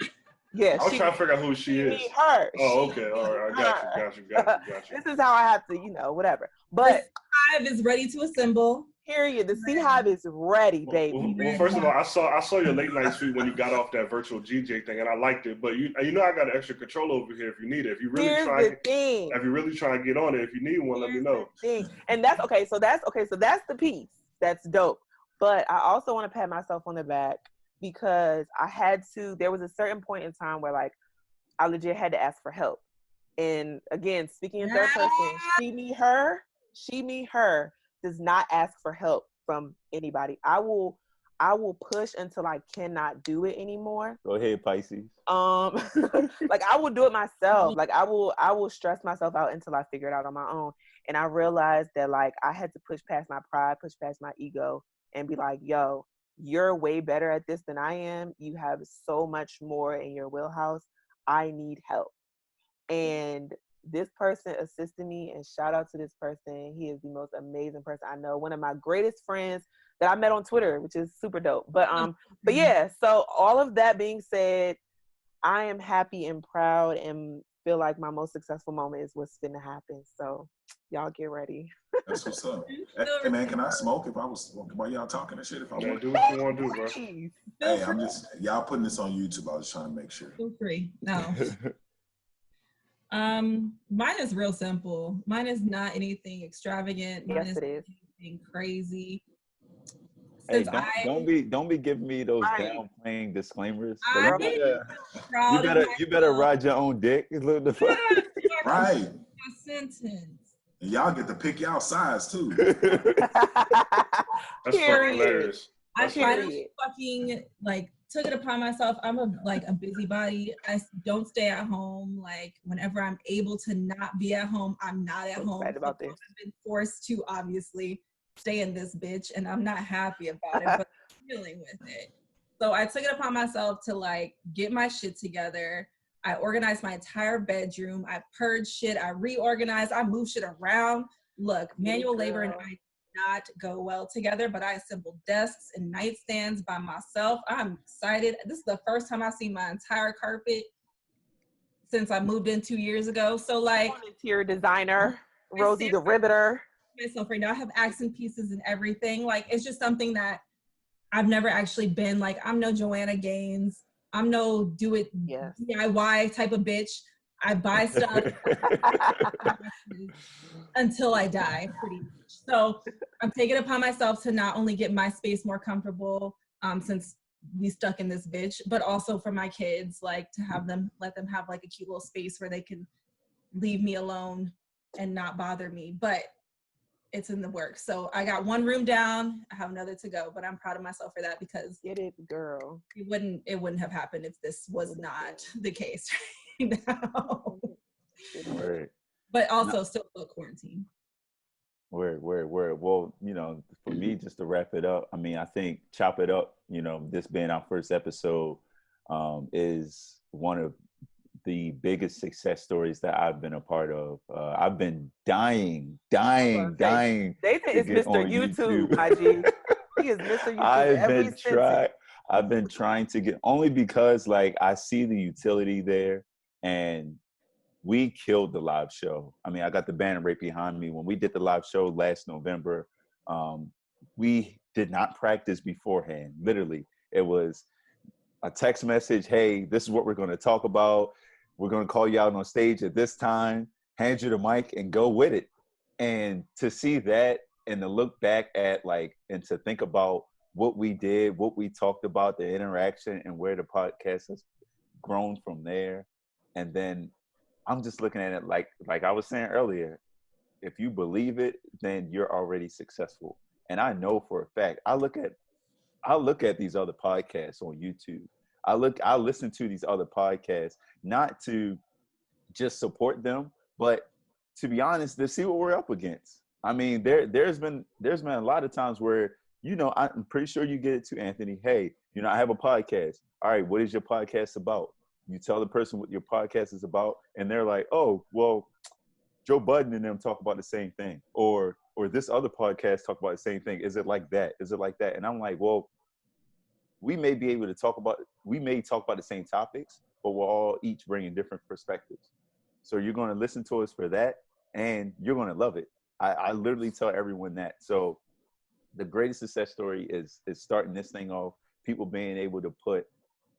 Yeah, I was trying to figure out who she is. Her. Oh, okay. All right. I got you. This is how I have to, whatever. But the hive is ready to assemble. Period. The Sea Hive is ready, baby. Well, first of all, I saw your late night tweet when you got off that virtual DJ thing, and I liked it. But you know I got extra control over here if you need it. If you really try to get on it, if you need one, let me know. And that's okay. So that's the piece. That's dope. But I also want to pat myself on the back because there was a certain point in time where, like, I legit had to ask for help. And again, speaking in third person, she, me, her does not ask for help from anybody. I will push until I cannot do it anymore. Go ahead, Pisces. Like, I will do it myself. Like, I will stress myself out until I figure it out on my own. And I realized that, like, I had to push past my pride, push past my ego, and be like, yo, you're way better at this than I am. You have so much more in your wheelhouse. I need help. And this person assisted me, and shout out to this person. He is the most amazing person I know. One of my greatest friends that I met on Twitter, which is super dope. But yeah, so all of that being said, I am happy and proud and feel like my most successful moment is what's finna happen. So y'all get ready. That's what's up. Hey man, can I smoke while y'all talking and shit? If I want to do what you want to do, bro. Hey, I'm just y'all putting this on YouTube. I was trying to make sure. Feel free. No. Mine is real simple. Mine is not anything extravagant. Yes, it is. Anything crazy. Hey, don't be giving me those downplaying disclaimers. You better ride your own dick. Right. A sentence. And y'all get to pick y'all size too. That's fucking hilarious. I finally fucking took it upon myself. I'm a busybody. I don't stay at home. Like, whenever I'm able to not be at home, I'm not at home. Right about this. I've been forced to obviously stay in this bitch, and I'm not happy about it, but I'm dealing with it. So I took it upon myself to like get my shit together. I organized my entire bedroom. I purged shit. I reorganized. I moved shit around. Look, manual labor and I did not go well together, but I assembled desks and nightstands by myself. I'm excited. This is the first time I've seen my entire carpet since I moved in 2 years ago. So like, volunteer designer, Rosie the Riveter. Myself right now, I have accent pieces and everything. Like, it's just something that I've never actually been like, I'm no Joanna Gaines. I'm no DIY type of bitch. I buy stuff until I die, pretty much. So I'm taking it upon myself to not only get my space more comfortable, since we stuck in this bitch, but also for my kids, like to have them, let them have like a cute little space where they can leave me alone and not bother me. But it's in the works. So I got one room down. I have another to go, but I'm proud of myself for that because get it, girl. It wouldn't have happened if this was not the case right now. Word. But also still quarantine. Word. Well, you know, for me, just to wrap it up, I mean, I think chop it up, you know, this being our first episode, is one of the biggest success stories that I've been a part of. I've been dying. Nathan is Mr. YouTube, IG. He is Mr. YouTube. I've been trying to get, only because like I see the utility there, and we killed the live show. I mean, I got the banner right behind me. When we did the live show last November, we did not practice beforehand. Literally, it was a text message. Hey, this is what we're going to talk about. We're going to call you out on stage at this time, hand you the mic and go with it. And to see that and to look back at like, and to think about what we did, what we talked about, the interaction and where the podcast has grown from there. And then I'm just looking at it like I was saying earlier, if you believe it, then you're already successful. And I know for a fact, I look at these other podcasts on YouTube. I listen to these other podcasts, not to just support them, but to be honest, to see what we're up against. I mean, there's been a lot of times where, you know, I'm pretty sure you get it to Anthony. Hey, you know, I have a podcast. All right, what is your podcast about? You tell the person what your podcast is about, and they're like, oh, well, Joe Budden and them talk about the same thing, or this other podcast talk about the same thing. Is it like that? Is it like that? And I'm like, well, we may talk about the same topics, but we're all each bringing different perspectives. So you're going to listen to us for that, and you're going to love it. I literally tell everyone that. So the greatest success story is starting this thing off, people being able to put,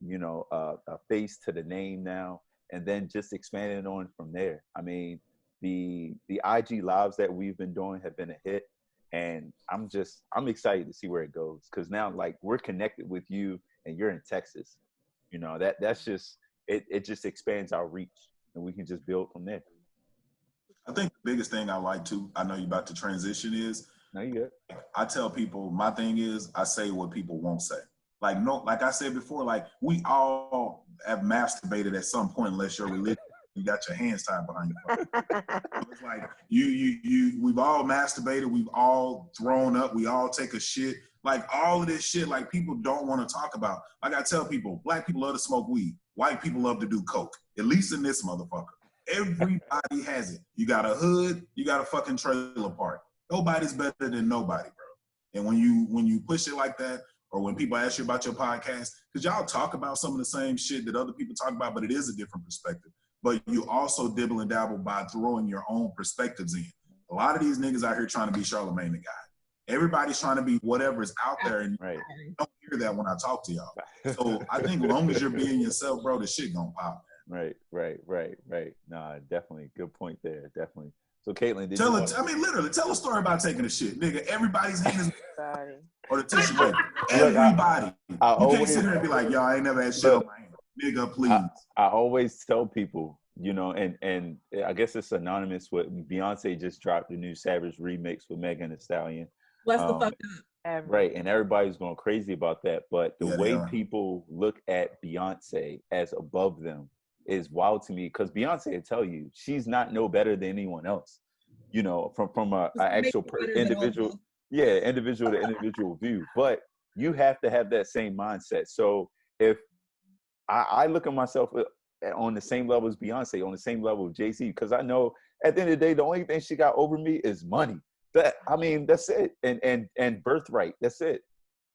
you know, a face to the name now, and then just expanding on from there. I mean, the IG lives that we've been doing have been a hit. And I'm excited to see where it goes, because now like we're connected with you and you're in Texas, you know, that's just it just expands our reach, and we can just build from there. I think the biggest thing I like too, I know you're about to transition, is No, you good. I tell people, my thing is I say what people won't say. Like, no, like I said before, like we all have masturbated at some point, unless you're religious. You got your hands tied behind your back. It's like we've all masturbated, we've all thrown up, we all take a shit. Like all of this shit, like people don't want to talk about. Like I tell people, black people love to smoke weed, white people love to do coke. At least in this motherfucker, everybody has it. You got a hood, you got a fucking trailer park. Nobody's better than nobody, bro. And when you push it like that, or when people ask you about your podcast, because y'all talk about some of the same shit that other people talk about, but it is a different perspective. But you also dibble and dabble by throwing your own perspectives in. A lot of these niggas out here trying to be Charlamagne the guy. Everybody's trying to be whatever is out there, and right. You don't hear that when I talk to y'all. So I think as long as you're being yourself, bro, the shit gonna pop, man. Right. Nah, definitely. Good point there. Definitely. So Caitlin, literally, tell a story about taking a shit. Nigga, everybody's hand is or the tissue paper. Everybody. You can't sit here and be like, yo, I ain't never had shit on my hand. Nigga, please. I always tell people, you know, and I guess it's anonymous with Beyonce just dropped the new Savage remix with Megan Thee Stallion. Bless the fuck up. Right, and everybody's going crazy about that. But the way people look at Beyonce as above them is wild to me, because Beyonce will tell you she's not no better than anyone else. You know, from a actual individual to individual view. But you have to have that same mindset. So if I look at myself on the same level as Beyonce, on the same level of Jay-Z, because I know at the end of the day, the only thing she got over me is money. That's it. And birthright. That's it.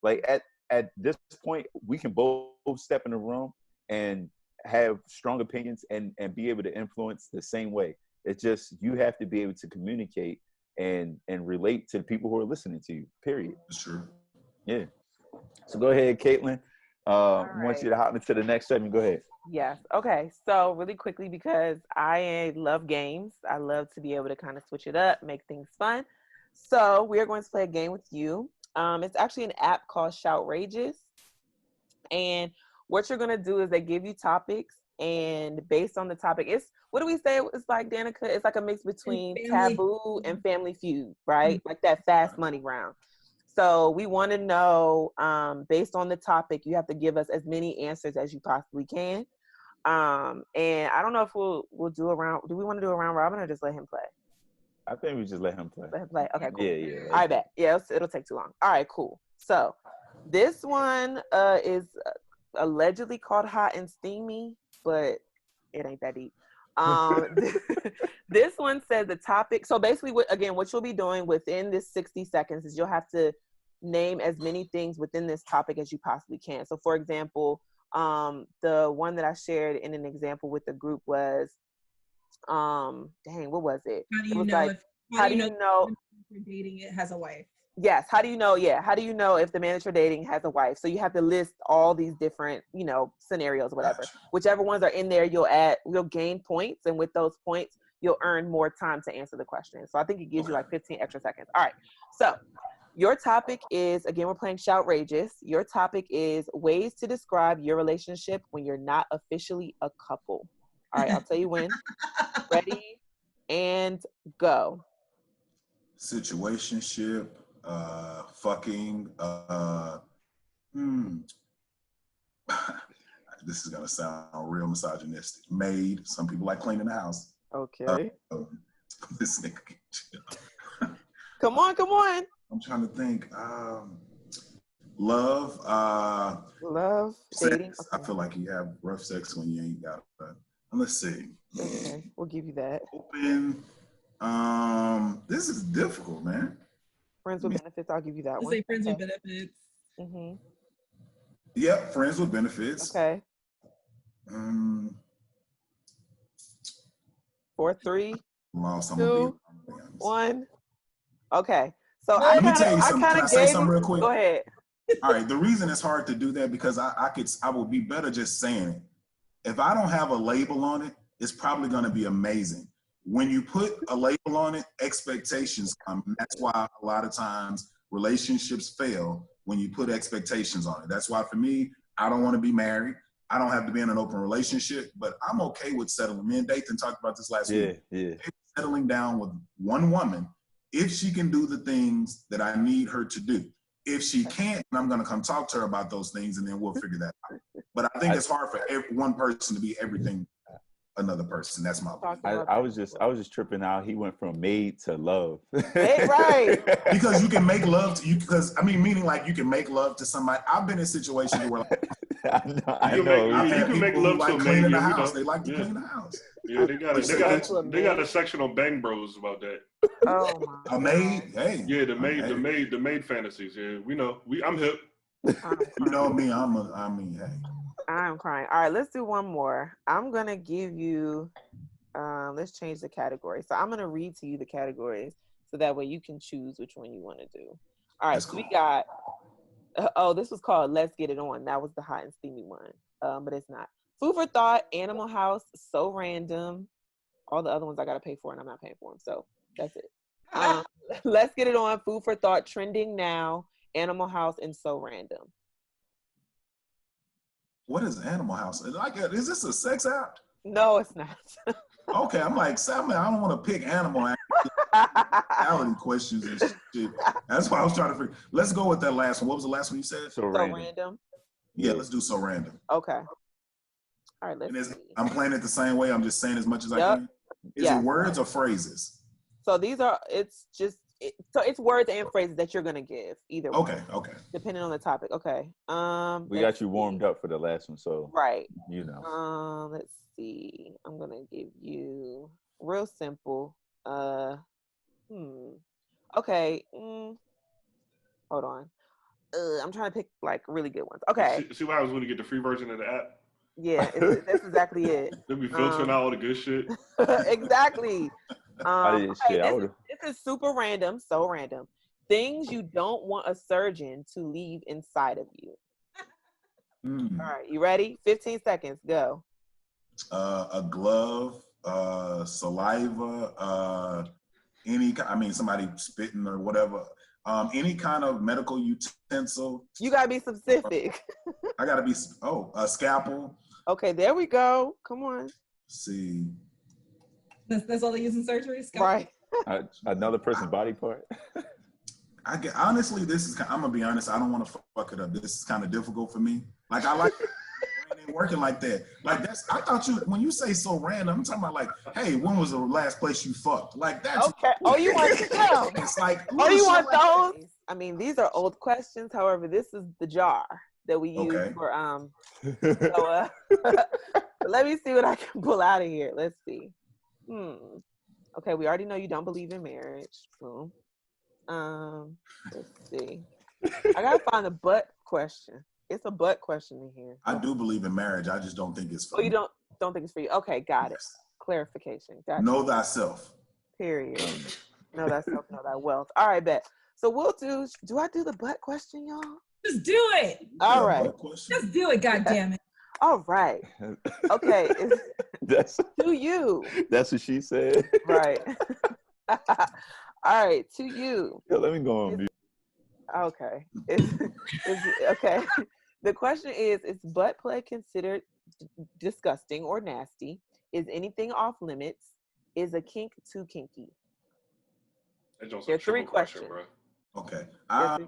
Like at this point, we can both step in the room and have strong opinions and be able to influence the same way. It's just, you have to be able to communicate and relate to the people who are listening to you, period. That's true. Yeah. So go ahead, Caitlin. I right. want you to hop into the next segment. Go ahead. Yes. Okay. So really quickly, because I love games, I love to be able to kind of switch it up, make things fun. So we are going to play a game with you. It's actually an app called Shoutrageous. And what you're going to do is they give you topics, and based on the topic, what do we say? It's like, Danica, it's like a mix between Taboo and Family Feud, right? Like that fast money round. So we want to know, based on the topic, you have to give us as many answers as you possibly can. And I don't know if we'll do a round. Do we want to do a round robin or just let him play? I think we just let him play. Let him play. Okay, cool. Yeah. I bet. Yeah, it'll take too long. All right, cool. So this one is allegedly called Hot and Steamy, but it ain't that deep. This one says the topic. So basically, what you'll be doing within this 60 seconds is you'll have to name as many things within this topic as you possibly can. So for example, the one that I shared in an example with the group was, what was it? How do you know if you're dating it has a wife? Yes. How do you know? Yeah. How do you know if the man that you're dating has a wife? So you have to list all these different, scenarios, whatever. Whichever ones are in there, you'll gain points. And with those points, you'll earn more time to answer the question. So I think it gives you like 15 extra seconds. All right. So your topic is, again, we're playing Shoutrageous. Your topic is ways to describe your relationship when you're not officially a couple. All right. I'll tell you when. Ready and go. Situationship, fucking, this is gonna sound real misogynistic. Maid, some people like cleaning the house. Okay. This nigga. Come on. I'm trying to think. Love. Love. Sex. Dating. Okay. I feel like you have rough sex when you ain't got it. Let's see. Okay, we'll give you that. Open. This is difficult, man. Friends with benefits. I'll give you that one. Say friends with benefits. Mm-hmm. Yep, friends with benefits. Okay. 4, 3, 2, 1. Okay. So let me tell you something. Can I say something real quick? Go ahead. All right. The reason it's hard to do that because I would be better just saying it. If I don't have a label on it, it's probably going to be amazing. When you put a label on it, expectations come. That's why a lot of times relationships fail when you put expectations on it. That's why for me, I don't want to be married. I don't have to be in an open relationship, but I'm okay with settling. Me and Dathan talked about this last week. Yeah. Settling down with one woman if she can do the things that I need her to do. If she can't, I'm going to come talk to her about those things, and then we'll figure that out. But I think it's hard for one person to be everything another person. That's my opinion. I was just tripping out. He went from maid to love. Right. Because you can make love to you. Meaning like you can make love to somebody. I've been in situations where like, I know. You can make love to cleaning the house. They like to clean the house. Yeah, they got a section on Bang Bros about that. Oh my. A maid, hey. Yeah, the maid fantasies. Yeah, I'm hip. You know me, hey. I'm crying. All right, let's do one more. I'm gonna give you. Let's change the category. So I'm gonna read to you the categories, so that way you can choose which one you want to do. All right, so we got. This was called Let's Get It On. That was the hot and steamy one, but it's not. Food for thought, Animal House, So Random. All the other ones I gotta pay for, and I'm not paying for them. So that's it. Let's Get It On, Food for Thought, Trending Now, Animal House, and So Random. What is Animal House? Is this a sex app? No, it's not. Okay, I'm like, Sam, I don't want to pick animal reality questions and shit. That's why I was trying to figure. Let's go with that last one. What was the last one you said? So random. Yeah, let's do So Random. Okay. All right, I'm playing it the same way. I'm just saying as much as I can. Is it words or phrases? So it's just So it's words and phrases that you're gonna give either way. Okay. Depending on the topic. Okay. We got you warmed up for the last one, so right. you know. Let's see. I'm gonna give you real simple. Okay. Hold on. I'm trying to pick like really good ones. Okay. See what happens when you get the free version of the app? Yeah, that's exactly it. They'll be filtering out all the good shit. Exactly. This is super random, so random. Things you don't want a surgeon to leave inside of you. All right, you ready? 15 seconds, go. A glove, saliva, somebody spitting or whatever. Any kind of medical utensil. You gotta be specific. I gotta be. A scalpel. Okay, there we go. Come on. Let's see. That's all they use in surgery. Scalpel. Right. Another person's body part. Honestly, this is. I'm gonna be honest. I don't want to fuck it up. This is kind of difficult for me. Like I like. It ain't working like that. Like that's. I thought when you say so random, I'm talking about like, hey, when was the last place you fucked? Like that's. Okay. Oh, you want to know? It's like. Oh, you want those? I mean, these are old questions. However, this is the jar that we use for So, let me see what I can pull out of here. Let's see. Okay, we already know you don't believe in marriage. Boom. Let's see. I gotta find a butt question. It's a butt question in here. I do believe in marriage. I just don't think it's for you don't think it's for you. Okay, got it. Clarification. Gotcha. Know thyself. Period. Know thyself, know thy wealth. All right, bet. So we'll do I do the butt question, y'all? Just do it. All right. Just do it, goddammit. All right. Okay. That's to you. That's what she said. Right. All right, to you. Yo, let me go on mute. Okay. Okay. The question is butt play considered disgusting or nasty? Is anything off limits? Is a kink too kinky? There are 3 questions. Bro. Okay. I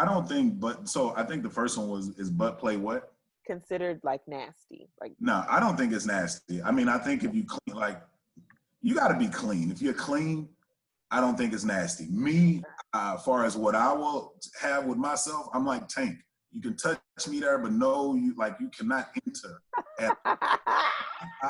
don't think, I think the first one is butt play what? Considered like nasty. No, I don't think it's nasty. I mean, I think if you clean, like, you got to be clean. If you're clean, I don't think it's nasty. Me, as far as what I will have with myself, I'm like Tank. You can touch me there, but no, you cannot enter.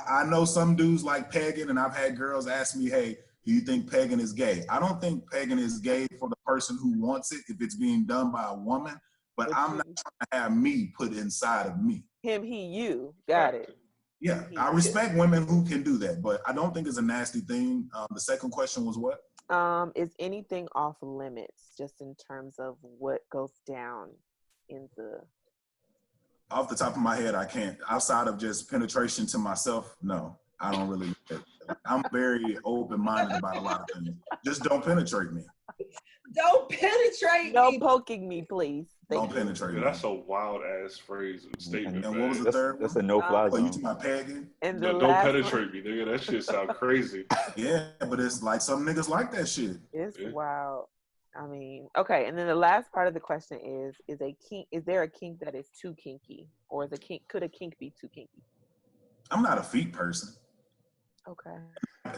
I know some dudes like pegging, and I've had girls ask me, hey, do you think pegging is gay? I don't think pegging is gay for the person who wants it if it's being done by a woman, but I'm not trying to have me put inside of me. Him, he, you. Got it. Yeah, I respect women who can do that, but I don't think it's a nasty thing. The second question was what? Is anything off limits just in terms of what goes down in the... Off the top of my head, I can't. Outside of just penetration to myself, no. I don't really look at it. I'm very open-minded about a lot of things. Just don't penetrate me. Don't penetrate me. No poking me, please. Don't penetrate me. That's a wild-ass phrase statement. And what was the third? That's a no-fly zone. You talking about pegging? And don't penetrate me, nigga. That shit sound crazy. Yeah, but it's like some niggas like that shit. It's wild. I mean, okay. And then the last part of the question is there a kink that is too kinky, or could a kink be too kinky? I'm not a feet person. Okay.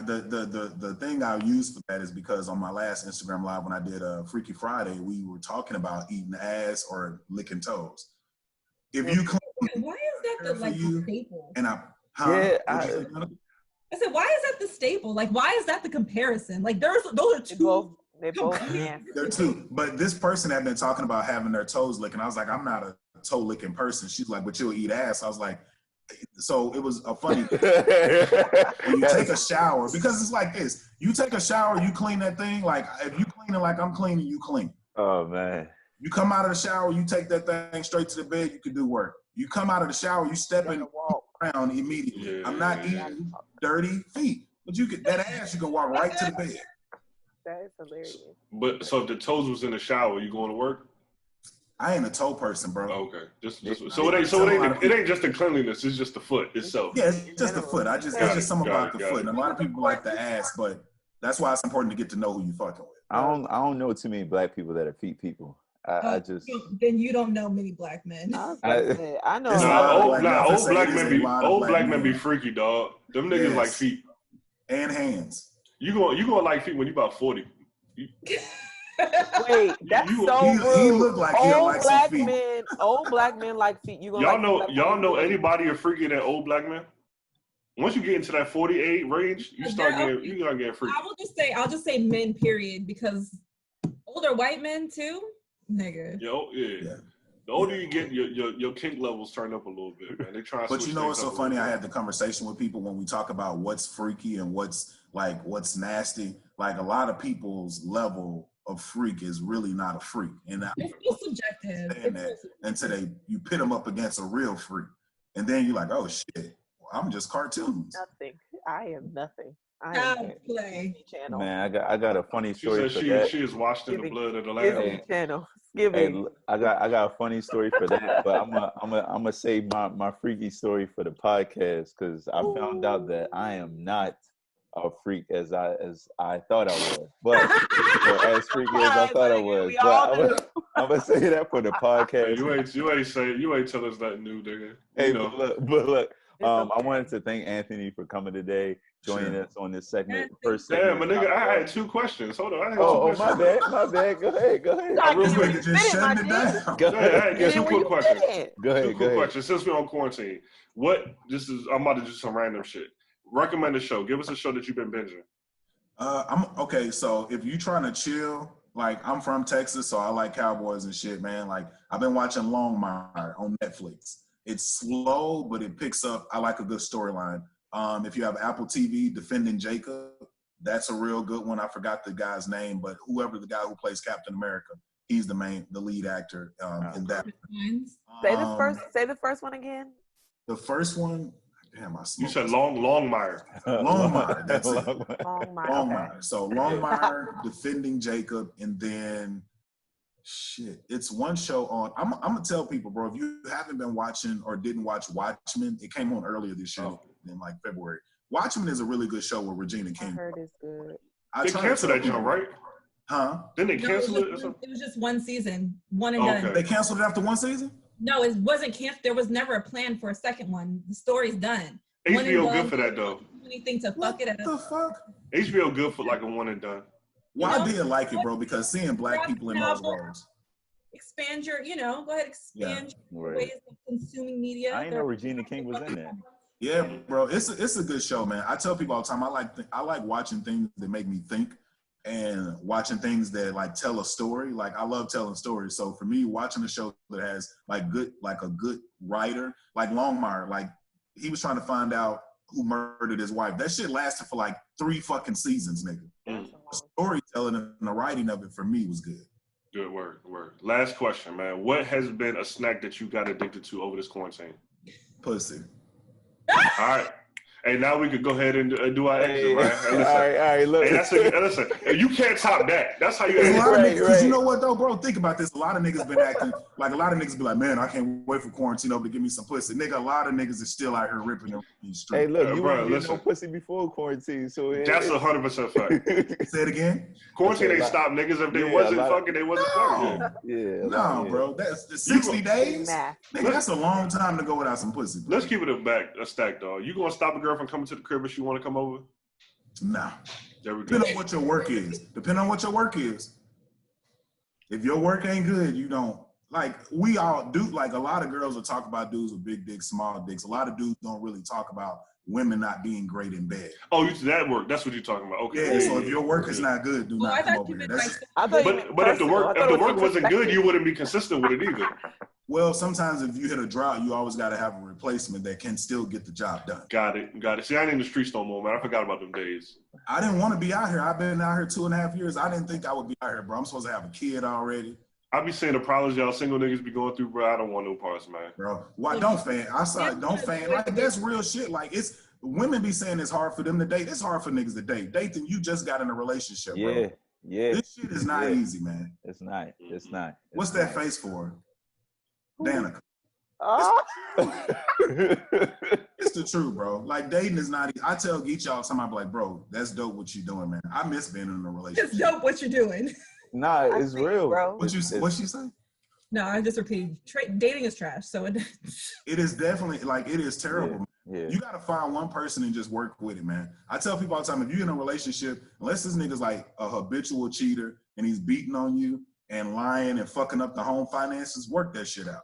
The thing I use for that is because on my last Instagram Live when I did Freaky Friday, we were talking about eating ass or licking toes. If you clean, why is that the staple? And I said, why is that the staple? Like, why is that the comparison? Like, those are two. They're both They're two. But this person had been talking about having their toes licked, and I was like, I'm not a toe licking person. She's like, but you'll eat ass. I was like, so it was a funny when you take a shower, because it's like this. You take a shower, you clean that thing. Like, if you clean it like I'm cleaning, you clean. Oh, man. You come out of the shower, you take that thing straight to the bed, you can do work. You come out of the shower, you step in the wall around immediately. I'm not eating dirty feet. But you get that ass, you can walk right to the bed. That is hilarious. But so if the toes was in the shower, you going to work? I ain't a toe person, bro. Okay, it ain't just the cleanliness. It's just the foot itself. Yeah, it's just the foot. It's just something about the foot. And a lot of people like the ass, but that's why it's important to get to know who you fucking with. I don't know too many black people that are feet people. I just then you don't know many black men. I know. Old black men be freaky, dog. Them niggas like feet and hands. You gonna like feet when you about 40. Wait, that's so rude. He looked like he old likes black feet. men. Old black men like feet. You gonna y'all know anybody a freaky than old black men? Once you get into that 48 range, you start getting freaky. I'll just say men, period, because older white men too, nigga. Yeah. The older you get, your kink levels turn up a little bit, man. They try. But you know what's so funny? I had the conversation with people when we talk about what's freaky and what's nasty. Like a lot of people's level of freak is really not a freak, and it's subjective. Until you pit them up against a real freak, and then you're like, oh shit, I'm just cartoons. Nothing. I am nothing. I am play. Channel. Man, I got a funny story for that. She is washed in the blood of the Lamb. Channel. Hey, I got a funny story for that, but I'm gonna save my freaky story for the podcast because I found out that I am not a freak as I thought I was, but as freaky as I thought I was. But I'm gonna say that for the podcast. You ain't tell us nothing new, nigga. Hey, but look. I wanted to thank Anthony for coming today, joining us on this segment. First segment. Damn, nigga, I had 2 questions. Hold on. My bad. Go ahead. Real quick, just shut it down. Go ahead. Get 2 quick questions. Go ahead. 2 quick questions. Since we're on quarantine, I'm about to do some random shit. Recommend a show. Give us a show that you've been binging. Okay. So if you trying to chill, like I'm from Texas, so I like cowboys and shit, man. Like I've been watching Longmire on Netflix. It's slow, but it picks up. I like a good storyline. If you have Apple TV, Defending Jacob, that's a real good one. I forgot the guy's name, but whoever the guy who plays Captain America, he's the lead actor in that. Say the first one again. The first one, damn, you said Longmire. Longmire, that's it. Longmire. Okay. So Longmire, Defending Jacob, and then shit, it's one show on. I'm gonna tell people, bro, if you haven't been watching or didn't watch Watchmen, it came on earlier this year in like February. Watchmen is a really good show with Regina King. I heard it's good. They canceled that show, right? Huh? Didn't they cancel it? It was just one season, one and done. They canceled it after one season? No, it wasn't canceled. There was never a plan for a second one. The story's done. HBO good for that though. Anything to fuck it up. What the fuck? HBO good for like a one and done. Well, I did like it, bro, because seeing black people in those roles. Expand your, go ahead, expand your ways of consuming media. I didn't know Regina King was in there. Yeah, bro, it's a good show, man. I tell people all the time, I like watching things that make me think and watching things that like tell a story. Like I love telling stories. So for me, watching a show that has like a good writer, like Longmire, like he was trying to find out who murdered his wife. That shit lasted for like 3 fucking seasons, nigga. The storytelling and the writing of it for me was good. Good word. Last question, man. What has been a snack that you got addicted to over this quarantine? Pussy. All right. Hey, now we could go ahead and do our exit, right? All right, look. Hey, listen, you can't top that. That's how you act. Right. You know what, though, bro? Think about this. A lot of niggas been acting, like a lot of niggas be like, man, I can't wait for quarantine over to give me some pussy. Nigga, a lot of niggas is still out here ripping them in the street. Hey, look, you weren't getting no pussy before quarantine, so that's 100% fact. Say it again? Quarantine ain't stopped niggas. If they wasn't fucking, they wasn't fucking. Yeah. No, bro. That's 60 days? Nigga, that's a long time to go without some pussy. Bro. Let's keep it a stack, dog. You gonna stop a girl from coming to the crib if she want to come over? Nah. There we go. Depending on what your work is. If your work ain't good, you don't. Like, we all do. Like, a lot of girls will talk about dudes with big dicks, small dicks. A lot of dudes don't really talk about women not being great in bed. Oh, that work. That's what you're talking about. Okay. Yeah, so if your work is not good, do not come over here. But if the work wasn't good, you wouldn't be consistent with it either. Well, sometimes if you hit a drought, you always got to have a replacement that can still get the job done. Got it. See, I ain't in the streets no more, man. I forgot about them days. I didn't want to be out here. I've been out here 2.5 years. I didn't think I would be out here, bro. I'm supposed to have a kid already. I be seeing the problems y'all single niggas be going through, bro. I don't want no parts, man. Bro, why don't fan? Don't fan. Like, that's real shit. Like, it's women be saying it's hard for them to date. It's hard for niggas to date. Dating, you just got in a relationship, bro. Yeah. This shit is not easy, man. It's not. What's that face for? Danica. It's the truth, bro. Like, dating is not easy. I tell Geech y'all somebody like, bro, that's dope what you doing, man. I miss being in a relationship. It's dope what you're doing. Nah, it's real, bro. What she say? No, I just repeated. Dating is trash. So it is definitely like, it is terrible, man. Yeah. You got to find one person and just work with it, man. I tell people all the time, if you're in a relationship, unless this nigga's like a habitual cheater and he's beating on you and lying and fucking up the home finances, work that shit out.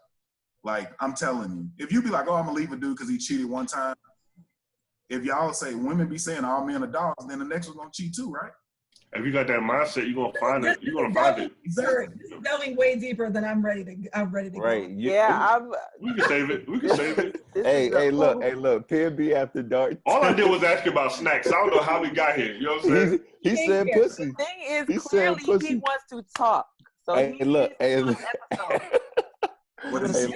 Like, I'm telling you, if you be like, oh, I'm gonna leave a dude because he cheated one time. If y'all say women be saying all men are dogs, then the next one's gonna cheat too, right? If you got that mindset, you're gonna find it. You're gonna find it. Sir, this is delving way deeper than I'm ready to Right. go. Yeah, We can save it. We can save it. Hey, look, PMB after dark. All I did was ask you about snacks. I don't know how we got here. You know what I'm saying? He said pussy. The thing is, He said clearly pussy. he wants to talk. So Hey, look. What is it?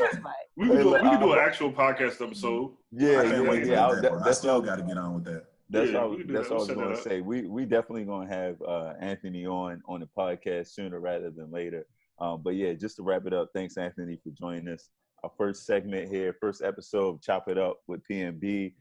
We can do an actual podcast episode. Yeah, I can't wait to yeah. get that, bro. I still got to get on with that. That's Yeah, all. we can do That's that. all I We'll was set going that to up. say. We definitely going to have Anthony on the podcast sooner rather than later. But yeah, just to wrap it up, thanks Anthony for joining us. Our first segment here, first episode of Chop It Up with PMB.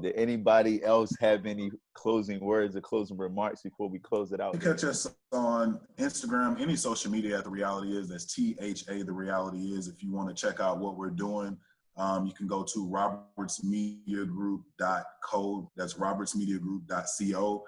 Did anybody else have any closing words or closing remarks before we close it out? You can catch us on Instagram, any social media at The Reality Is. That's THA The Reality Is. If you want to check out what we're doing, you can go to robertsmediagroup.co. That's robertsmediagroup.co.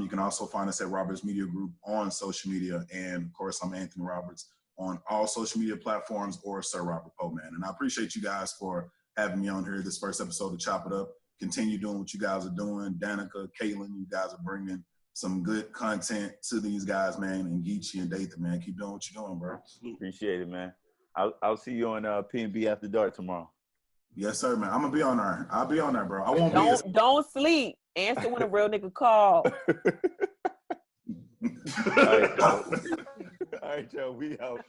You can also find us at Roberts Media Group on social media. And of course, I'm Anthony Roberts on all social media platforms, or Sir Robert Poeman. And I appreciate you guys for having me on here this first episode of Chop It Up. Continue doing what you guys are doing. Danica, Caitlin, you guys are bringing some good content to these guys, man. And Geechee and Dathan, man. Keep doing what you're doing, bro. Appreciate it, man. I'll see you on PMB After Dark tomorrow. Yes, sir, man. I'm gonna be on there. I'll be on there, bro. I won't Don't sleep. Answer when a real nigga call. All right, Joe. We out.